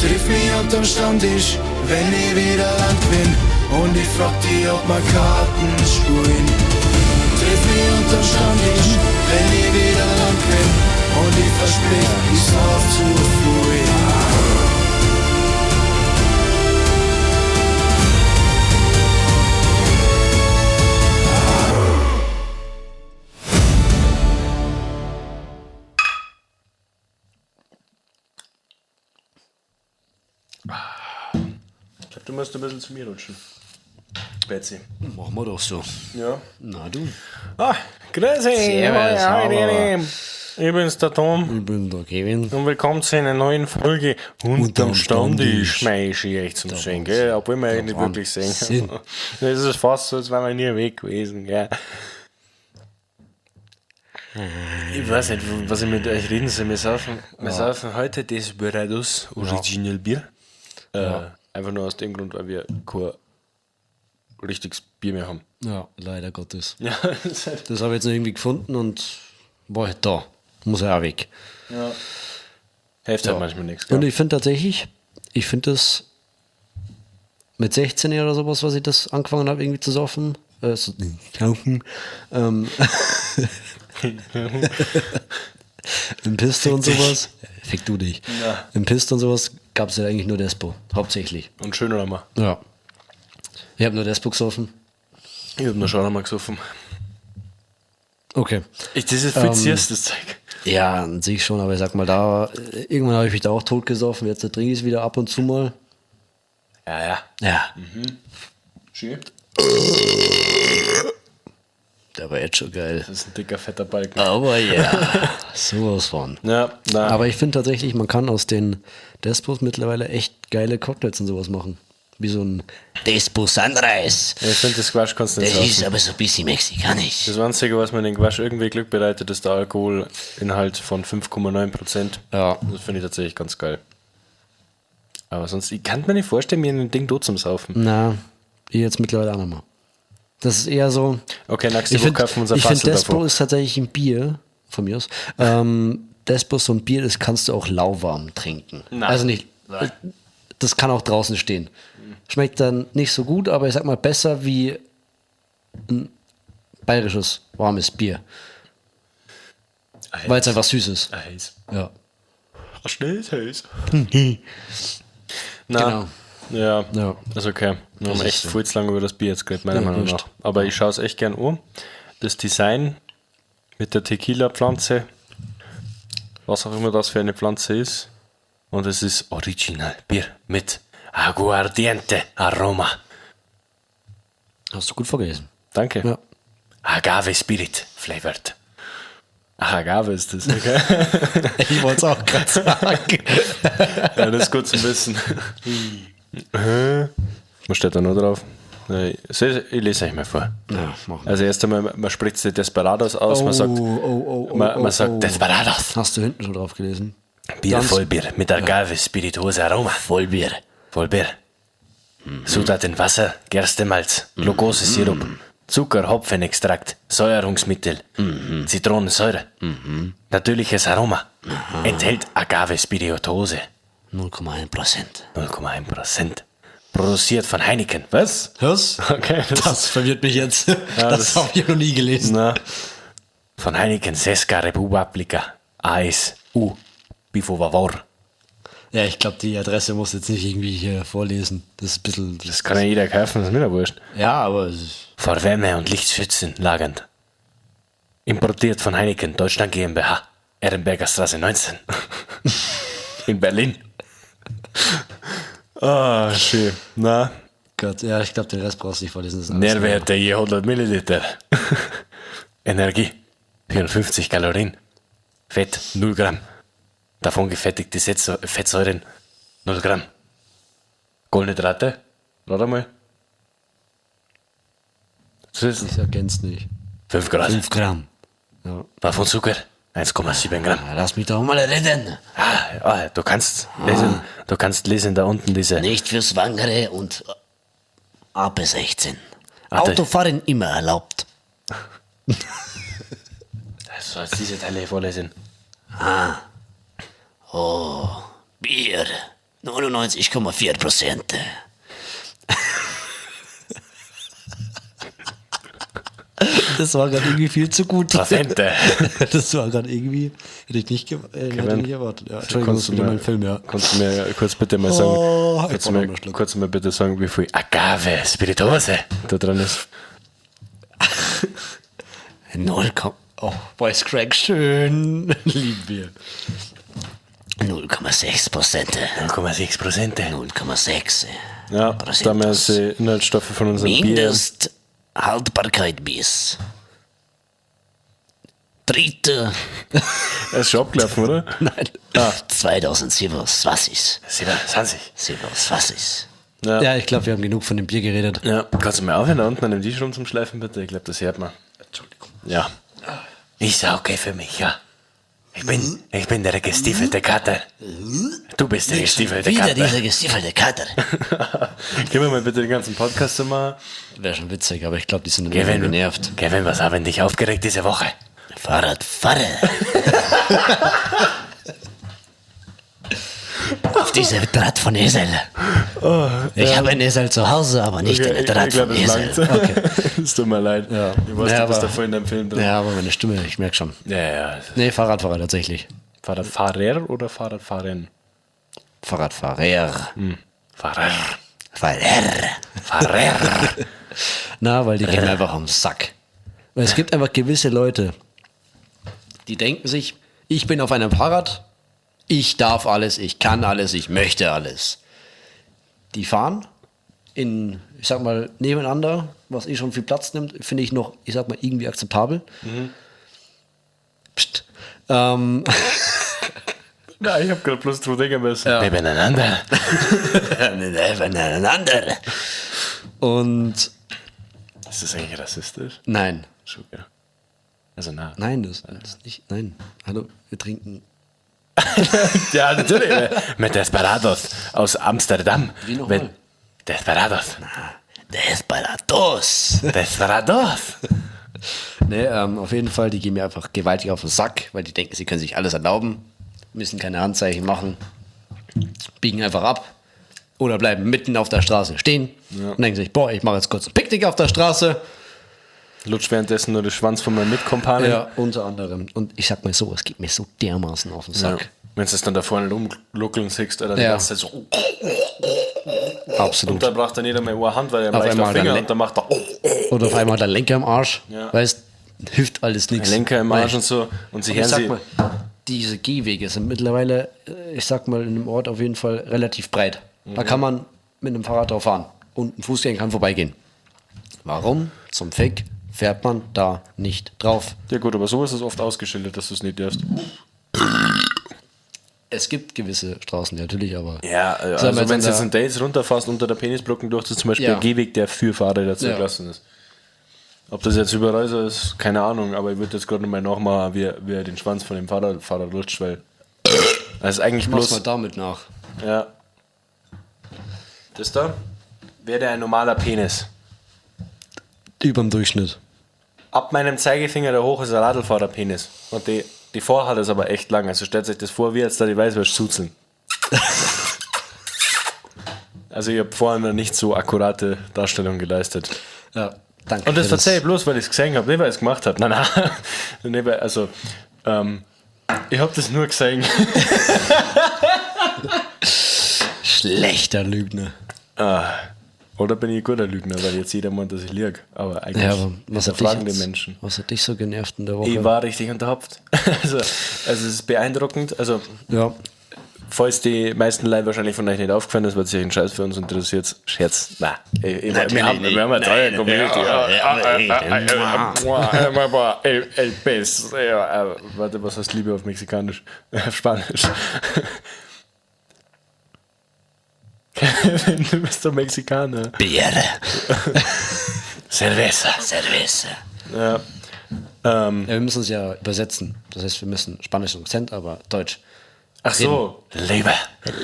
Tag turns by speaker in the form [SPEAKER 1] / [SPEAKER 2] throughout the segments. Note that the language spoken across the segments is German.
[SPEAKER 1] Triff mich unterm Stammtisch, wenn ich wieder Land bin. Und ich frag dich, ob wir Karten spielen. Triff mich unterm Stammtisch, wenn ich wieder Land bin. Und ich versprich, ich sauf zu früh.
[SPEAKER 2] Ich glaube, du musst ein bisschen zu mir rutschen. Betsy.
[SPEAKER 3] Machen wir doch so.
[SPEAKER 2] Ja.
[SPEAKER 3] Na du.
[SPEAKER 2] Ah, grüß dich.
[SPEAKER 3] Servus, hallo.
[SPEAKER 2] Ich bin's, der Tom.
[SPEAKER 3] Ich bin der Kevin.
[SPEAKER 2] Und willkommen zu einer neuen Folge Unterm
[SPEAKER 3] Stammtisch.
[SPEAKER 2] Stammtisch. Mei, ist echt zum Sehen, gell? Obwohl wir eigentlich wirklich sehen.
[SPEAKER 3] Wahnsinn.
[SPEAKER 2] Das ist fast so, als wären wir nie weg gewesen, gell? Ich weiß nicht, was ich mit euch reden soll. Wir saufen heute Desperados Original Bier. Einfach nur aus dem Grund, weil wir kein richtiges Bier mehr haben.
[SPEAKER 3] Ja, leider Gottes.
[SPEAKER 2] Ja,
[SPEAKER 3] Das habe ich jetzt noch irgendwie gefunden und war halt da. Muss ja auch weg.
[SPEAKER 2] hilft halt manchmal nichts.
[SPEAKER 3] Und
[SPEAKER 2] Gell?
[SPEAKER 3] ich finde tatsächlich, das mit 16 oder sowas, was ich das angefangen habe, irgendwie zu saufen. Saufen. Im Pisto und sowas. Fick du dich.
[SPEAKER 2] Ja.
[SPEAKER 3] Im Pisto und sowas gab es ja eigentlich nur Despo. Hauptsächlich.
[SPEAKER 2] Und schön oder mal.
[SPEAKER 3] Ja. Ich habe nur Despo gesoffen.
[SPEAKER 2] Ich hab noch schon einmal gesoffen.
[SPEAKER 3] Okay.
[SPEAKER 2] Das ist viel das Zeug.
[SPEAKER 3] Ja, sehe ich schon, aber ich sag mal, irgendwann habe ich mich da auch tot gesoffen. Jetzt trinke ich es wieder ab und zu mal.
[SPEAKER 2] Ja.
[SPEAKER 3] Ja.
[SPEAKER 2] Schön.
[SPEAKER 3] Der war jetzt schon geil.
[SPEAKER 2] Das ist ein dicker, fetter Balken.
[SPEAKER 3] Aber ja, sowas von.
[SPEAKER 2] Ja, na.
[SPEAKER 3] Aber ich finde tatsächlich, man kann aus den Despos mittlerweile echt geile Cocktails und sowas machen. Wie so ein Despo Sunrise.
[SPEAKER 2] Ich finde, das Quatsch kannst du nicht
[SPEAKER 3] Das ist
[SPEAKER 2] saufen.
[SPEAKER 3] aber so ein bisschen mexikanisch.
[SPEAKER 2] Das Einzige, was mir den Quatsch irgendwie Glück bereitet, ist der Alkoholinhalt von 5,9%.
[SPEAKER 3] Ja.
[SPEAKER 2] Das finde ich tatsächlich ganz geil. Aber sonst, ich kann mir nicht vorstellen, mir ein Ding dort zum Saufen.
[SPEAKER 3] Na, ich jetzt mittlerweile auch nochmal. Das ist eher so.
[SPEAKER 2] Okay, nächste
[SPEAKER 3] Ich
[SPEAKER 2] Woche
[SPEAKER 3] finde,
[SPEAKER 2] kaufen wir unser
[SPEAKER 3] find,
[SPEAKER 2] Fassel
[SPEAKER 3] Despo
[SPEAKER 2] davon.
[SPEAKER 3] ist tatsächlich ein Bier, von mir aus. Despo ist so ein Bier, das kannst du auch lauwarm trinken.
[SPEAKER 2] Nein.
[SPEAKER 3] Also nicht, das kann auch draußen stehen. Schmeckt dann nicht so gut, aber ich sag mal besser wie ein bayerisches warmes Bier. Weil es einfach süß ist.
[SPEAKER 2] Heiß.
[SPEAKER 3] Ja.
[SPEAKER 2] Schnell ist heiß. Na,
[SPEAKER 3] Genau.
[SPEAKER 2] Ja,
[SPEAKER 3] Ja.
[SPEAKER 2] ist okay. Wir haben
[SPEAKER 3] ist
[SPEAKER 2] echt
[SPEAKER 3] so.
[SPEAKER 2] viel zu lange über das Bier jetzt geredet, meiner
[SPEAKER 3] Ja,
[SPEAKER 2] Meinung
[SPEAKER 3] wurscht.
[SPEAKER 2] nach. Aber ich schaue es echt gern an. Das Design mit der Tequila-Pflanze, was auch immer das für eine Pflanze ist. Und es ist Original Bier mit Aguardiente Aroma.
[SPEAKER 3] Hast du gut vorgelesen.
[SPEAKER 2] Danke.
[SPEAKER 3] Ja.
[SPEAKER 2] Agave Spirit flavored. Ach, Agave ist das, okay?
[SPEAKER 3] Ich wollte es auch gerade sagen.
[SPEAKER 2] Ja, das ist gut zu wissen. Was steht da noch drauf? Ich lese euch mal vor.
[SPEAKER 3] Ja, machen wir.
[SPEAKER 2] Also erst einmal, man spritzt die Desperados aus, man sagt, man sagt Desperados.
[SPEAKER 3] Hast du hinten schon drauf gelesen?
[SPEAKER 2] Bier,
[SPEAKER 3] Ganz-
[SPEAKER 2] Vollbier mit Agave, Spirituose Aroma.
[SPEAKER 3] Vollbier.
[SPEAKER 2] Vollbier. Zutaten Wasser, Gerstemalz, Glucose-Sirup, Zucker, Hopfenextrakt, Säuerungsmittel, Zitronensäure, natürliches Aroma. Enthält Agave Spirituose,
[SPEAKER 3] 0,1%.
[SPEAKER 2] 0,1%. Produziert von Heineken. Was?
[SPEAKER 3] Was?
[SPEAKER 2] Okay,
[SPEAKER 3] Das verwirrt mich jetzt.
[SPEAKER 2] das-
[SPEAKER 3] das habe ich noch nie gelesen.
[SPEAKER 2] Na, von Heineken, Seska, Republika, AS, U, Bifovavor.
[SPEAKER 3] Ja, ich glaube, die Adresse muss jetzt nicht irgendwie hier vorlesen. Das ist ein bisschen.
[SPEAKER 2] Das kann ja jeder kaufen, das ist mir doch wurscht.
[SPEAKER 3] Ja, aber es ist.
[SPEAKER 2] Vor Wärme und Lichtschützen lagernd. Importiert von Heineken, Deutschland GmbH, Ehrenberger Straße 19. In Berlin. Ah, schön. Na,
[SPEAKER 3] Gott, ja, ich glaube, den Rest brauchst du nicht vorlesen. Das ist alles
[SPEAKER 2] Nährwerte je 100 Milliliter. Energie 54 Kalorien. Fett 0 Gramm. Davon gefertigte Fettsäuren 0 Gramm. Kohlenhydrate, warte mal.
[SPEAKER 3] Ich erkenn's nicht.
[SPEAKER 2] 5 Gramm.
[SPEAKER 3] 5 Gramm. Ja.
[SPEAKER 2] Davon Zucker 1,7 Gramm.
[SPEAKER 3] Lass mich doch mal reden.
[SPEAKER 2] Du kannst lesen da unten diese.
[SPEAKER 3] Nicht für Schwangere und ab 16.
[SPEAKER 2] Ach, das-
[SPEAKER 3] Autofahren immer erlaubt.
[SPEAKER 2] Soll ich diese Teile vorlesen?
[SPEAKER 3] Bier. 99,4%. Das war gerade irgendwie viel zu gut.
[SPEAKER 2] Prozente.
[SPEAKER 3] Das war gerade irgendwie, hätte ich nicht erwartet. Ja, Entschuldigung, das ist wieder mein Film, ja.
[SPEAKER 2] Kannst du mir kurz bitte mal sagen,
[SPEAKER 3] jetzt
[SPEAKER 2] kannst du
[SPEAKER 3] brauch ich
[SPEAKER 2] mir
[SPEAKER 3] noch einen Schluck.
[SPEAKER 2] kurz mal bitte sagen, wie viel Agave Spirituose da drin ist?
[SPEAKER 3] 0, oh, Voice Crack, schön. Lieben wir. 0,6%.
[SPEAKER 2] 0,6%.
[SPEAKER 3] 0,6.
[SPEAKER 2] Ja, da haben wir jetzt die Inhaltsstoffe von unserem Bier.
[SPEAKER 3] Mindesthaltbarkeit bis 3.
[SPEAKER 2] Er ist schon abgelaufen, oder?
[SPEAKER 3] Nein. 2027.
[SPEAKER 2] 27.
[SPEAKER 3] 27.
[SPEAKER 2] Ja.
[SPEAKER 3] Ja, ich glaube, wir haben genug von dem Bier geredet.
[SPEAKER 2] Ja, kannst du mir aufhören da unten an dem Tisch rum zum Schleifen, bitte? Ich glaube, das hört man.
[SPEAKER 3] Entschuldigung.
[SPEAKER 2] Ja. Ist ja okay für mich, ja. Ich bin der gestiefelte Kater. Du bist der gestiefelte
[SPEAKER 3] Wieder
[SPEAKER 2] Kater.
[SPEAKER 3] dieser gestiefelte Kater.
[SPEAKER 2] Gib mir mal bitte den ganzen Podcast zu machen.
[SPEAKER 3] Wäre schon witzig, aber ich glaube, die sind irgendwie genervt.
[SPEAKER 2] Kevin, was haben dich aufgeregt diese Woche?
[SPEAKER 3] Fahrradfahrer. Auf diese Draht von Esel. Ich habe einen Esel zu Hause, aber nicht eine Draht von Esel. Okay.
[SPEAKER 2] Es tut mir leid.
[SPEAKER 3] Ja.
[SPEAKER 2] Ich weiß,
[SPEAKER 3] Ja,
[SPEAKER 2] du bist
[SPEAKER 3] aber-
[SPEAKER 2] da voll in deinem Film drin.
[SPEAKER 3] Ja, aber meine Stimme, ich merke schon.
[SPEAKER 2] Ja.
[SPEAKER 3] Nee, Fahrradfahrer tatsächlich.
[SPEAKER 2] Fahrradfahrer oder Fahrradfahrerin?
[SPEAKER 3] Fahrradfahrer.
[SPEAKER 2] Fahrer.
[SPEAKER 3] Fahrer. Na, weil die gehen einfach am Sack. Weil es gibt einfach gewisse Leute, die denken sich, ich bin auf einem Fahrrad, ich darf alles, ich kann alles, ich möchte alles. Die fahren in, ich sag mal, nebeneinander, was eh schon viel Platz nimmt, finde ich noch, ich sag mal, irgendwie akzeptabel. Psst.
[SPEAKER 2] Nein, ich habe gerade bloß drüber denken müssen.
[SPEAKER 3] Ja.
[SPEAKER 2] Nebeneinander.
[SPEAKER 3] Nebeneinander. Und
[SPEAKER 2] Ist das eigentlich rassistisch?
[SPEAKER 3] nein,
[SPEAKER 2] Schon, ja. Also, na.
[SPEAKER 3] nein, das ist nicht, nein. Hallo, wir trinken.
[SPEAKER 2] Ja, natürlich. Mit Desperados aus Amsterdam.
[SPEAKER 3] Wie nochmal?
[SPEAKER 2] Mit Desperados.
[SPEAKER 3] Desperados.
[SPEAKER 2] Desperados.
[SPEAKER 3] Nee, auf jeden Fall, die gehen mir einfach gewaltig auf den Sack, weil die denken, sie können sich alles erlauben, müssen keine Handzeichen machen, biegen einfach ab oder bleiben mitten auf der Straße stehen und denken sich, boah, ich mache jetzt kurz ein Picknick auf der Straße.
[SPEAKER 2] Lutsch währenddessen nur den Schwanz von meinem Mitkompanen.
[SPEAKER 3] Ja, unter anderem. Und ich sag mal so, es geht mir so dermaßen auf den
[SPEAKER 2] Ja.
[SPEAKER 3] Sack.
[SPEAKER 2] Wenn du es dann da vorne rumluckeln siehst, oder die
[SPEAKER 3] Ja.
[SPEAKER 2] ganze Zeit so.
[SPEAKER 3] Absolut.
[SPEAKER 2] Und dann braucht er nicht einmal eine Hand, weil er
[SPEAKER 3] Auf
[SPEAKER 2] leicht
[SPEAKER 3] einmal
[SPEAKER 2] auf Finger
[SPEAKER 3] dann
[SPEAKER 2] und dann macht er
[SPEAKER 3] Oder auf einmal der Lenker im Arsch,
[SPEAKER 2] Ja.
[SPEAKER 3] weißt, hilft alles nichts.
[SPEAKER 2] Lenker im Arsch
[SPEAKER 3] Weil-
[SPEAKER 2] und so. Und sie
[SPEAKER 3] Ich
[SPEAKER 2] hören
[SPEAKER 3] sag
[SPEAKER 2] sie.
[SPEAKER 3] mal, diese Gehwege sind mittlerweile, ich sag mal, in dem Ort auf jeden Fall relativ breit. Da kann man mit einem Fahrrad drauf fahren und ein Fußgänger kann vorbeigehen. Warum zum Fick fährt man da nicht drauf?
[SPEAKER 2] Ja, gut, aber so ist es oft ausgeschildert, dass du es nicht darfst.
[SPEAKER 3] Es gibt gewisse Straßen natürlich, aber
[SPEAKER 2] Ja,
[SPEAKER 3] Sagen wir
[SPEAKER 2] also wenn
[SPEAKER 3] jetzt
[SPEAKER 2] du jetzt
[SPEAKER 3] an
[SPEAKER 2] in Dates runterfährst unter der Penisbrücken durch, das ist zum Beispiel
[SPEAKER 3] Ja.
[SPEAKER 2] ein Gehweg, der für Fahrräder zugelassen ist. Ob das jetzt überall so ist, keine Ahnung, aber ich würde jetzt gerade mal nachmachen, wie er den Schwanz von dem Fahrer lutscht, weil das ist eigentlich
[SPEAKER 3] mach's
[SPEAKER 2] bloß.
[SPEAKER 3] mal damit nach.
[SPEAKER 2] Ja. Das da wäre ein normaler Penis.
[SPEAKER 3] Überm Durchschnitt.
[SPEAKER 2] Ab meinem Zeigefinger der hoch ist ein Radlfahrerpenis. Und die Vorhaut ist aber echt lang. Also stellt euch das vor, wie jetzt da die Weißwurst zuzeln. Also ich habe vorhin eine nicht so akkurate Darstellung geleistet.
[SPEAKER 3] Ja, danke.
[SPEAKER 2] Und das
[SPEAKER 3] für
[SPEAKER 2] verzeihe ich bloß, weil ich es gesehen habe, nicht weil ich es gemacht habe. Nein, nein. Nicht, weil- also, ich habe das nur gesehen.
[SPEAKER 3] Schlechter Lügner.
[SPEAKER 2] Oder bin ich ein guter Lügner, weil jetzt jeder meint, dass ich lüge. Aber eigentlich
[SPEAKER 3] Ja, aber
[SPEAKER 2] hinterfragen die Menschen.
[SPEAKER 3] was hat dich so genervt in der Woche?
[SPEAKER 2] Ich war richtig unterhopft. Also es ist beeindruckend. Also,
[SPEAKER 3] ja,
[SPEAKER 2] falls die meisten Leute wahrscheinlich von euch nicht aufgefallen ist, weil sich ein Scheiß für uns interessiert, Scherz. Nein. Wir haben eine tolle Community. El pez. Warte, was heißt Liebe auf Mexikanisch? Auf Spanisch. Du bist doch Mexikaner.
[SPEAKER 3] Bier.
[SPEAKER 2] Cerveza.
[SPEAKER 3] Cerveza.
[SPEAKER 2] Ja.
[SPEAKER 3] Ja, wir müssen es ja übersetzen. Das heißt, wir müssen Spanisch und Akzent, aber Deutsch.
[SPEAKER 2] Ach so. Liebe.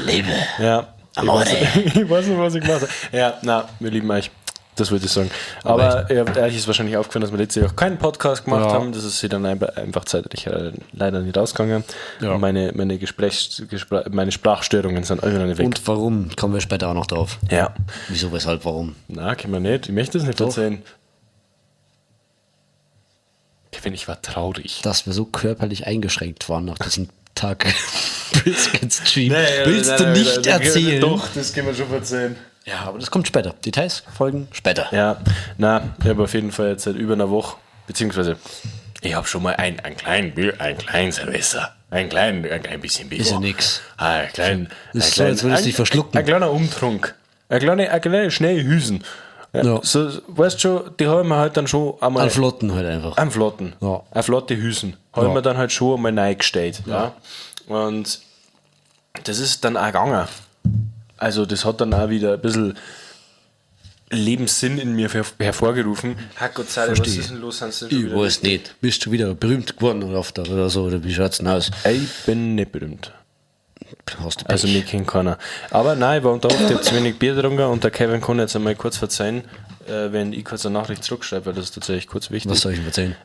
[SPEAKER 3] Liebe.
[SPEAKER 2] Ja.
[SPEAKER 3] Amore.
[SPEAKER 2] Ich weiß nicht, was ich gemacht habe. Ja, na, wir lieben euch. Das würde ich sagen. Aber euch ist wahrscheinlich aufgefallen, dass wir letztes Jahr auch keinen Podcast gemacht haben. Das ist sie dann einfach zeitlich leider nicht ausgegangen.
[SPEAKER 3] Ja.
[SPEAKER 2] Und meine Sprachstörungen sind alle noch nicht weg.
[SPEAKER 3] Und warum? Kommen wir später auch noch drauf.
[SPEAKER 2] Ja.
[SPEAKER 3] Wieso, weshalb, warum?
[SPEAKER 2] Na, können wir nicht. Ich möchte das nicht erzählen. Kevin, ich war traurig.
[SPEAKER 3] Dass wir so körperlich eingeschränkt waren nach diesem Tag Biscuit-Stream. Willst du nicht erzählen?
[SPEAKER 2] Doch, das können wir schon erzählen.
[SPEAKER 3] Ja, aber das kommt später. Details folgen später.
[SPEAKER 2] Ja, ich habe auf jeden Fall jetzt seit über einer Woche, beziehungsweise ich habe schon mal ein kleinen Silvester, ein klein bisschen Bier.
[SPEAKER 3] Ist ja nix.
[SPEAKER 2] Ein klein,
[SPEAKER 3] Ist so, als würdest du dich verschlucken.
[SPEAKER 2] Ein kleiner Umtrunk. Ein kleine schnelle Hüsen.
[SPEAKER 3] Ja.
[SPEAKER 2] So, weißt du schon, die haben wir halt dann schon einmal.
[SPEAKER 3] An Flotten halt einfach.
[SPEAKER 2] An Flotten.
[SPEAKER 3] Ja.
[SPEAKER 2] Eine flotte Hüsen. Haben wir dann halt schon einmal reingestellt. Ja. Und das ist dann auch gegangen. Also das hat dann auch wieder ein bisschen Lebenssinn in mir hervorgerufen. Gott sei Dank, was ist denn los?
[SPEAKER 3] Ich weiß nicht. Bist du wieder berühmt geworden oder so? Oder wie schaut's denn aus?
[SPEAKER 2] Ich bin nicht berühmt.
[SPEAKER 3] Hast du Pech?
[SPEAKER 2] Also mich kennt keiner. Aber nein, ich war unterwegs, ich habe zu wenig Bier getrunken und der Kevin kann jetzt einmal kurz verzeihen, wenn ich kurz eine Nachricht zurückschreibe, weil das ist tatsächlich kurz wichtig.
[SPEAKER 3] Was soll ich ihm erzählen?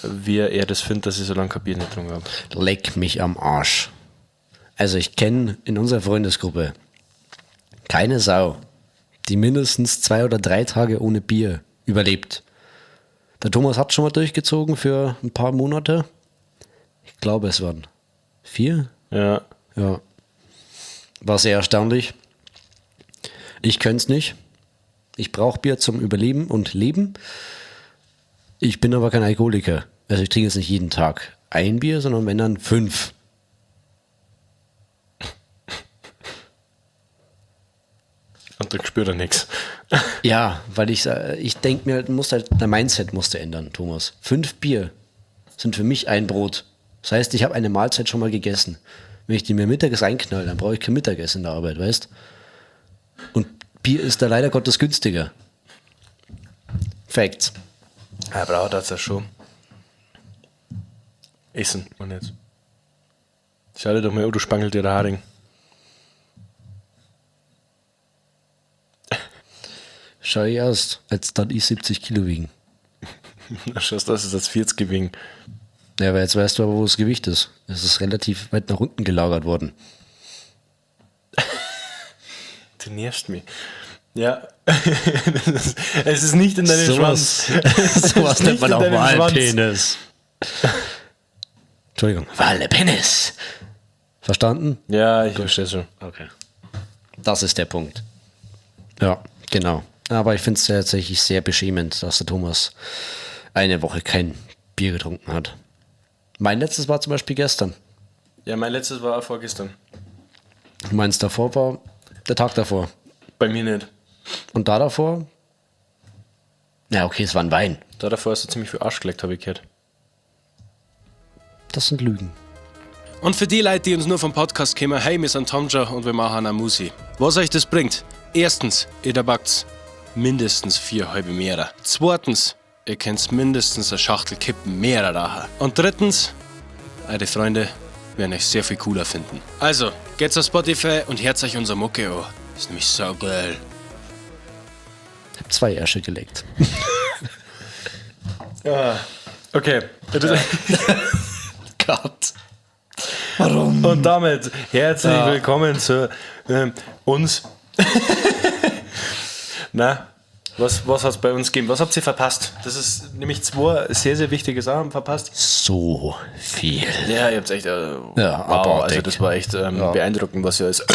[SPEAKER 2] Wie er das findet, dass ich so lange kein Bier nicht getrunken habe.
[SPEAKER 3] Leck mich am Arsch. Also ich kenne in unserer Freundesgruppe keine Sau, die mindestens 2 oder 3 Tage ohne Bier überlebt. Der Thomas hat schon mal durchgezogen für ein paar Monate. Ich glaube, es waren 4.
[SPEAKER 2] Ja.
[SPEAKER 3] Ja. War sehr erstaunlich. Ich könnte es nicht. Ich brauche Bier zum Überleben und Leben. Ich bin aber kein Alkoholiker. Also ich trinke jetzt nicht jeden Tag ein Bier, sondern wenn dann 5.
[SPEAKER 2] Und dann spürt er nichts.
[SPEAKER 3] Ja, weil ich denke mir, der Mindset musste ändern, Thomas. 5 Bier sind für mich ein Brot. Das heißt, ich habe eine Mahlzeit schon mal gegessen. Wenn ich die mir mittags reinknall, dann brauche ich kein Mittagessen in der Arbeit, weißt? Und Bier ist da leider Gottes günstiger. Facts.
[SPEAKER 2] Er braucht das ja schon. Essen und jetzt. Schau dir doch mal, du spangelt dir der Haring.
[SPEAKER 3] Schau ich aus, als dann ich 70 Kilo wiegen.
[SPEAKER 2] Na, schaust du, das ist als 40 gewesen.
[SPEAKER 3] Ja, aber jetzt weißt du aber, wo das Gewicht ist. Es ist relativ weit nach unten gelagert worden.
[SPEAKER 2] Du nervst mich. Ja. Es ist nicht in deinem Schwanz.
[SPEAKER 3] Sowas nennt man auch Wahlpenis. Entschuldigung. Wahlpenis. Verstanden?
[SPEAKER 2] Ja, ich verstehe schon.
[SPEAKER 3] Okay. Das ist der Punkt. Ja, genau. Aber ich finde es tatsächlich sehr beschämend, dass der Thomas eine Woche kein Bier getrunken hat. Mein letztes war zum Beispiel gestern.
[SPEAKER 2] Ja, mein letztes war auch vorgestern.
[SPEAKER 3] Meins davor war der Tag davor.
[SPEAKER 2] Bei mir nicht.
[SPEAKER 3] Und da davor? Ja, okay, es war ein Wein.
[SPEAKER 2] Da davor hast du ziemlich viel Arsch geleckt, habe ich gehört.
[SPEAKER 3] Das sind Lügen.
[SPEAKER 4] Und für die Leute, die uns nur vom Podcast kommen, hey, wir sind Tomja und wir machen eine Musi. Was euch das bringt? Erstens, ihr backt mindestens 4 halbe Meere. Zweitens, ihr könnt mindestens eine Schachtel Kippen mehr daher. Und drittens, eure Freunde werden euch sehr viel cooler finden. Also, geht's auf Spotify und hört euch unser Mucke an. Ist nämlich so geil.
[SPEAKER 3] Ich habe 2 Ärsche gelegt.
[SPEAKER 2] Okay.
[SPEAKER 3] Gott. Warum?
[SPEAKER 2] Und damit herzlich willkommen zu uns. Na, was hat es bei uns gegeben? Was habt ihr verpasst? Das ist nämlich 2 sehr, sehr wichtige Sachen verpasst.
[SPEAKER 3] So viel.
[SPEAKER 2] Ja, ihr habt echt,
[SPEAKER 3] Ja,
[SPEAKER 2] wow,
[SPEAKER 3] abartig.
[SPEAKER 2] also das war echt beeindruckend, was ihr alles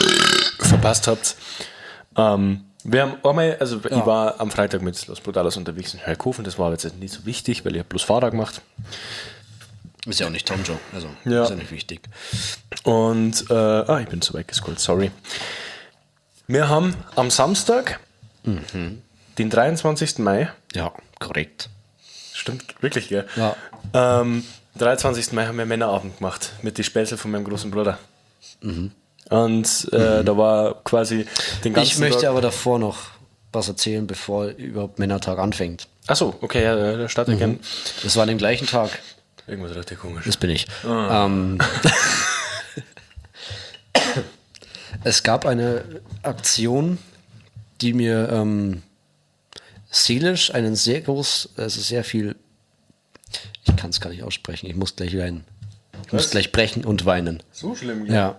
[SPEAKER 2] verpasst habt. Wir haben einmal, also ich war am Freitag mit Los Brutalos unterwegs in Hörkofen, das war jetzt nicht so wichtig, weil ich habe bloß Fahrer gemacht.
[SPEAKER 3] Ist ja auch nicht Tom Joe, also
[SPEAKER 2] Ja.
[SPEAKER 3] ist ja nicht wichtig.
[SPEAKER 2] Und, ich bin zu weit gescrollt, sorry. Wir haben am Samstag, den 23. Mai,
[SPEAKER 3] Ja, korrekt.
[SPEAKER 2] stimmt, wirklich, gell?
[SPEAKER 3] Ja.
[SPEAKER 2] 23. Mai haben wir Männerabend gemacht mit den Spätzle von meinem großen Bruder. Und da war quasi den ganzen
[SPEAKER 3] Ich möchte
[SPEAKER 2] Tag.
[SPEAKER 3] aber davor noch was erzählen, bevor überhaupt Männertag anfängt.
[SPEAKER 2] Achso, okay, ja, der startet gern.
[SPEAKER 3] Das war an dem gleichen Tag.
[SPEAKER 2] Irgendwas richtig komisch.
[SPEAKER 3] Das bin ich. Es gab eine Aktion, die mir seelisch einen sehr sehr viel, ich kann es gar nicht aussprechen, ich muss gleich weinen. Ich muss gleich brechen und weinen.
[SPEAKER 2] So schlimm,
[SPEAKER 3] Ja.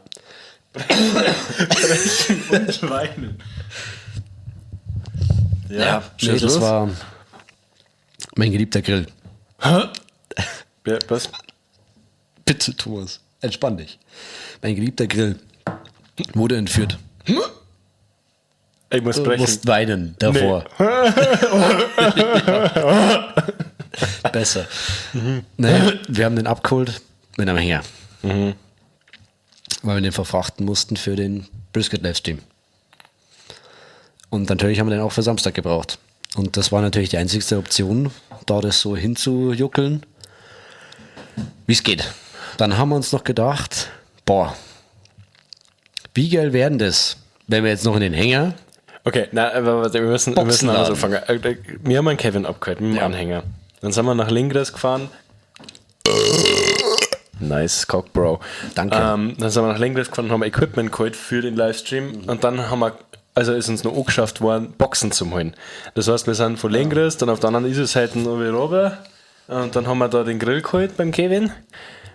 [SPEAKER 2] Und weinen.
[SPEAKER 3] Ja,
[SPEAKER 2] schieß
[SPEAKER 3] nee, das
[SPEAKER 2] los.
[SPEAKER 3] war mein geliebter Grill.
[SPEAKER 2] Ja, was?
[SPEAKER 3] Bitte, Thomas, entspann dich. Mein geliebter Grill wurde entführt.
[SPEAKER 2] Ich muss
[SPEAKER 3] Du
[SPEAKER 2] brechen.
[SPEAKER 3] musst weinen davor. Besser. Naja, wir haben den abgeholt mit einem Hänger. Weil wir den verfrachten mussten für den Brisket-Livestream. Und natürlich haben wir den auch für Samstag gebraucht. Und das war natürlich die einzigste Option, da das so hinzujuckeln, wie es geht. Dann haben wir uns noch gedacht, boah, wie geil werden das, wenn wir jetzt noch in den Hänger.
[SPEAKER 2] Okay, na, aber warte, wir müssen anders
[SPEAKER 3] Boxenladen.
[SPEAKER 2] anfangen. Wir haben einen Kevin abgeholt mit dem
[SPEAKER 3] Ja.
[SPEAKER 2] Anhänger. Dann sind wir nach Lingres gefahren. Nice Cock, Bro.
[SPEAKER 3] Danke.
[SPEAKER 2] Dann sind wir nach Lingres gefahren und haben Equipment geholt für den Livestream. Und dann haben wir, also ist uns noch angeschafft worden, Boxen zu holen. Das heißt, wir sind von Lingres, dann auf der anderen Isarseite rüber. Und dann haben wir da den Grill geholt beim Kevin.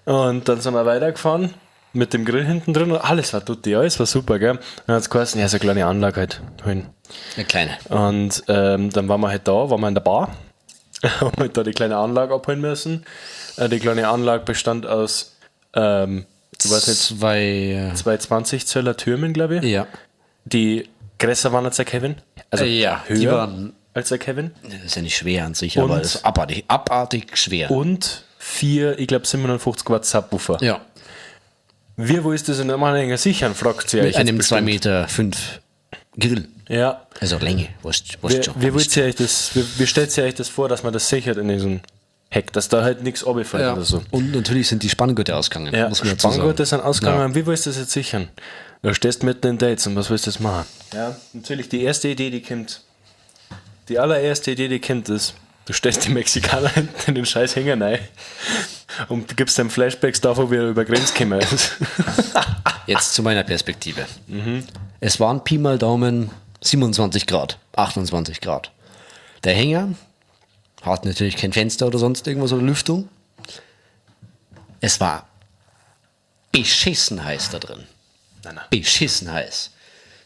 [SPEAKER 2] Und dann sind wir weitergefahren mit dem Grill hinten drin. Und alles war tutti, alles war super, gell. Dann hat es geheißen, ja, so eine kleine Anlage halt holen.
[SPEAKER 3] Eine kleine.
[SPEAKER 2] Und dann waren wir halt da, waren wir in der Bar, haben halt da die kleine Anlage abholen müssen. Die kleine Anlage bestand aus, ich weiß nicht,
[SPEAKER 3] Zwei.
[SPEAKER 2] 220 Zöller Türmen, glaube ich.
[SPEAKER 3] Ja.
[SPEAKER 2] Die größer waren als der Kevin. Also
[SPEAKER 3] Ja,
[SPEAKER 2] höher
[SPEAKER 3] die waren.
[SPEAKER 2] als der Kevin.
[SPEAKER 3] Das ist ja nicht schwer an sich,
[SPEAKER 2] Und-
[SPEAKER 3] aber es ist abartig schwer.
[SPEAKER 2] Und 4, ich glaube 750 Watt Subwoofer.
[SPEAKER 3] Ja.
[SPEAKER 2] Wie, wo ist das in einem Anhänger sichern, fragt sie
[SPEAKER 3] Mit
[SPEAKER 2] euch.
[SPEAKER 3] einem
[SPEAKER 2] jetzt
[SPEAKER 3] 2,5
[SPEAKER 2] bestimmt.
[SPEAKER 3] Meter Grill.
[SPEAKER 2] Ja.
[SPEAKER 3] Also Länge. Wurscht
[SPEAKER 2] Wie,
[SPEAKER 3] schon.
[SPEAKER 2] wie, wollt ihr euch das, wie stellt ihr euch das vor, dass man das sichert in diesem Heck, dass da halt nichts runterfällt
[SPEAKER 3] Ja.
[SPEAKER 2] oder so?
[SPEAKER 3] Und natürlich sind die Spanngurte ausgegangen.
[SPEAKER 2] Ja,
[SPEAKER 3] muss man dazu sagen.
[SPEAKER 2] Spanngurte sind ausgegangen.
[SPEAKER 3] Ja.
[SPEAKER 2] Wie willst du das jetzt sichern? Du stehst mitten in Dates und was willst du jetzt machen? Ja, natürlich die erste Idee, die kommt. Die allererste Idee, die kommt, ist, du stellst die Mexikaner hinten in den scheiß Hänger rein und du gibst dem Flashbacks davon, wie er über Grenz gekommen ist.
[SPEAKER 3] Jetzt zu meiner Perspektive. Es waren Pi mal Daumen 27 Grad, 28 Grad. Der Hänger hat natürlich kein Fenster oder sonst irgendwas oder Lüftung. Es war beschissen heiß da drin.
[SPEAKER 2] Nein.
[SPEAKER 3] Beschissen heiß.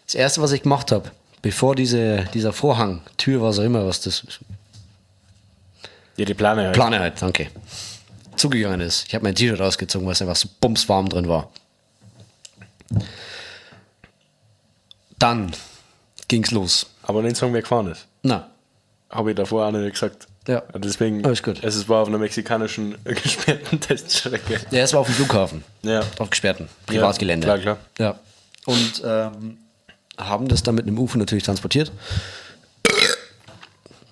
[SPEAKER 3] Das erste, was ich gemacht habe, bevor dieser Vorhang, Tür, was auch immer, was das
[SPEAKER 2] Ja, die Plane halt.
[SPEAKER 3] Plane halt, danke, zugegangen ist. Ich habe mein T-Shirt ausgezogen, weil es einfach so bumswarm drin war. Dann ging's los.
[SPEAKER 2] Aber den Song, wer gefahren ist,
[SPEAKER 3] Na,
[SPEAKER 2] habe ich davor auch nicht gesagt.
[SPEAKER 3] Ja.
[SPEAKER 2] Und deswegen,
[SPEAKER 3] Alles gut.
[SPEAKER 2] es war auf einer mexikanischen gesperrten Teststrecke.
[SPEAKER 3] ja, es war auf dem Flughafen.
[SPEAKER 2] Ja.
[SPEAKER 3] Auf gesperrten Privatgelände.
[SPEAKER 2] Ja, klar.
[SPEAKER 3] Ja. Und haben das dann mit einem UFO natürlich transportiert.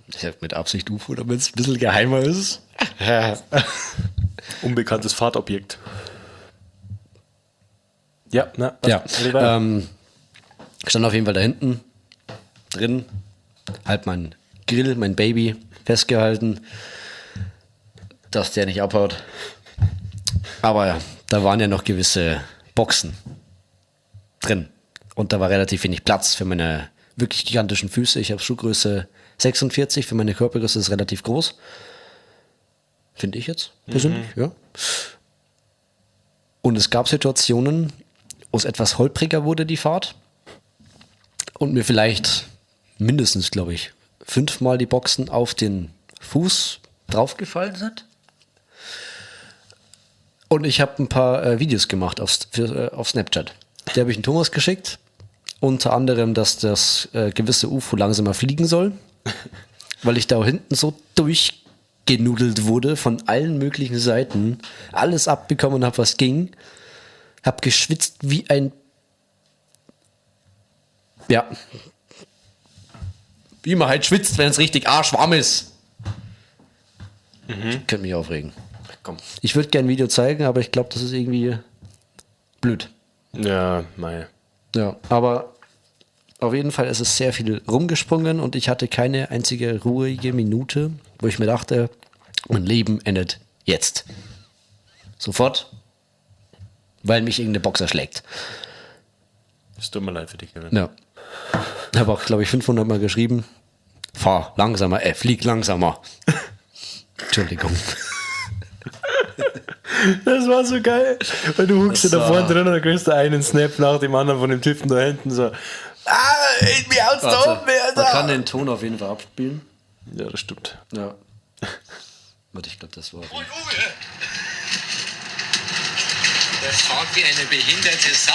[SPEAKER 3] Ich sag mit Absicht UFO, damit es ein bisschen geheimer ist.
[SPEAKER 2] Unbekanntes Fahrtobjekt. Ja, na,
[SPEAKER 3] Ja,
[SPEAKER 2] ja.
[SPEAKER 3] stand auf jeden Fall da hinten drin, halt mein Grill, mein Baby festgehalten, dass der nicht abhaut. Aber ja, da waren ja noch gewisse Boxen drin und da war relativ wenig Platz für meine wirklich gigantischen Füße. Ich habe Schuhgröße 46, für meine Körpergröße ist relativ groß. Finde ich jetzt persönlich, ja. Und es gab Situationen, wo es etwas holpriger wurde, die Fahrt. Und mir vielleicht mindestens, glaube ich, 5-mal die Boxen auf den Fuß draufgefallen sind. Und ich habe ein paar Videos gemacht auf Snapchat. Die habe ich den Thomas geschickt. Unter anderem, dass das gewisse UFO langsamer fliegen soll. Weil ich da hinten so durchgenudelt wurde von allen möglichen Seiten. Alles abbekommen habe, was ging. Hab geschwitzt wie ein... Ja. Wie man halt schwitzt, wenn es richtig arschwarm ist. Ich könnte mich aufregen.
[SPEAKER 2] Komm.
[SPEAKER 3] Ich würde gerne ein Video zeigen, aber ich glaube, das ist irgendwie blöd.
[SPEAKER 2] Ja, mei.
[SPEAKER 3] Ja, aber auf jeden Fall ist es sehr viel rumgesprungen und ich hatte keine einzige ruhige Minute, wo ich mir dachte, mein Leben endet jetzt. Sofort, weil mich irgendeine Boxer schlägt.
[SPEAKER 2] Es tut mir leid für dich, Kevin.
[SPEAKER 3] Ja. Ich habe auch, glaube ich, 500 Mal geschrieben, Fahr langsamer, flieg langsamer. Entschuldigung.
[SPEAKER 2] Das war so geil, weil du huckst da vorne drin und dann kriegst du einen Snap nach dem anderen von dem Typen da hinten so. Mir haut's da oben,
[SPEAKER 3] Man kann den Ton auf jeden Fall abspielen.
[SPEAKER 2] Ja, das stimmt.
[SPEAKER 3] Ja. Warte, ich glaube, das war.
[SPEAKER 5] Und Uwe, der fährt wie eine behinderte Sau.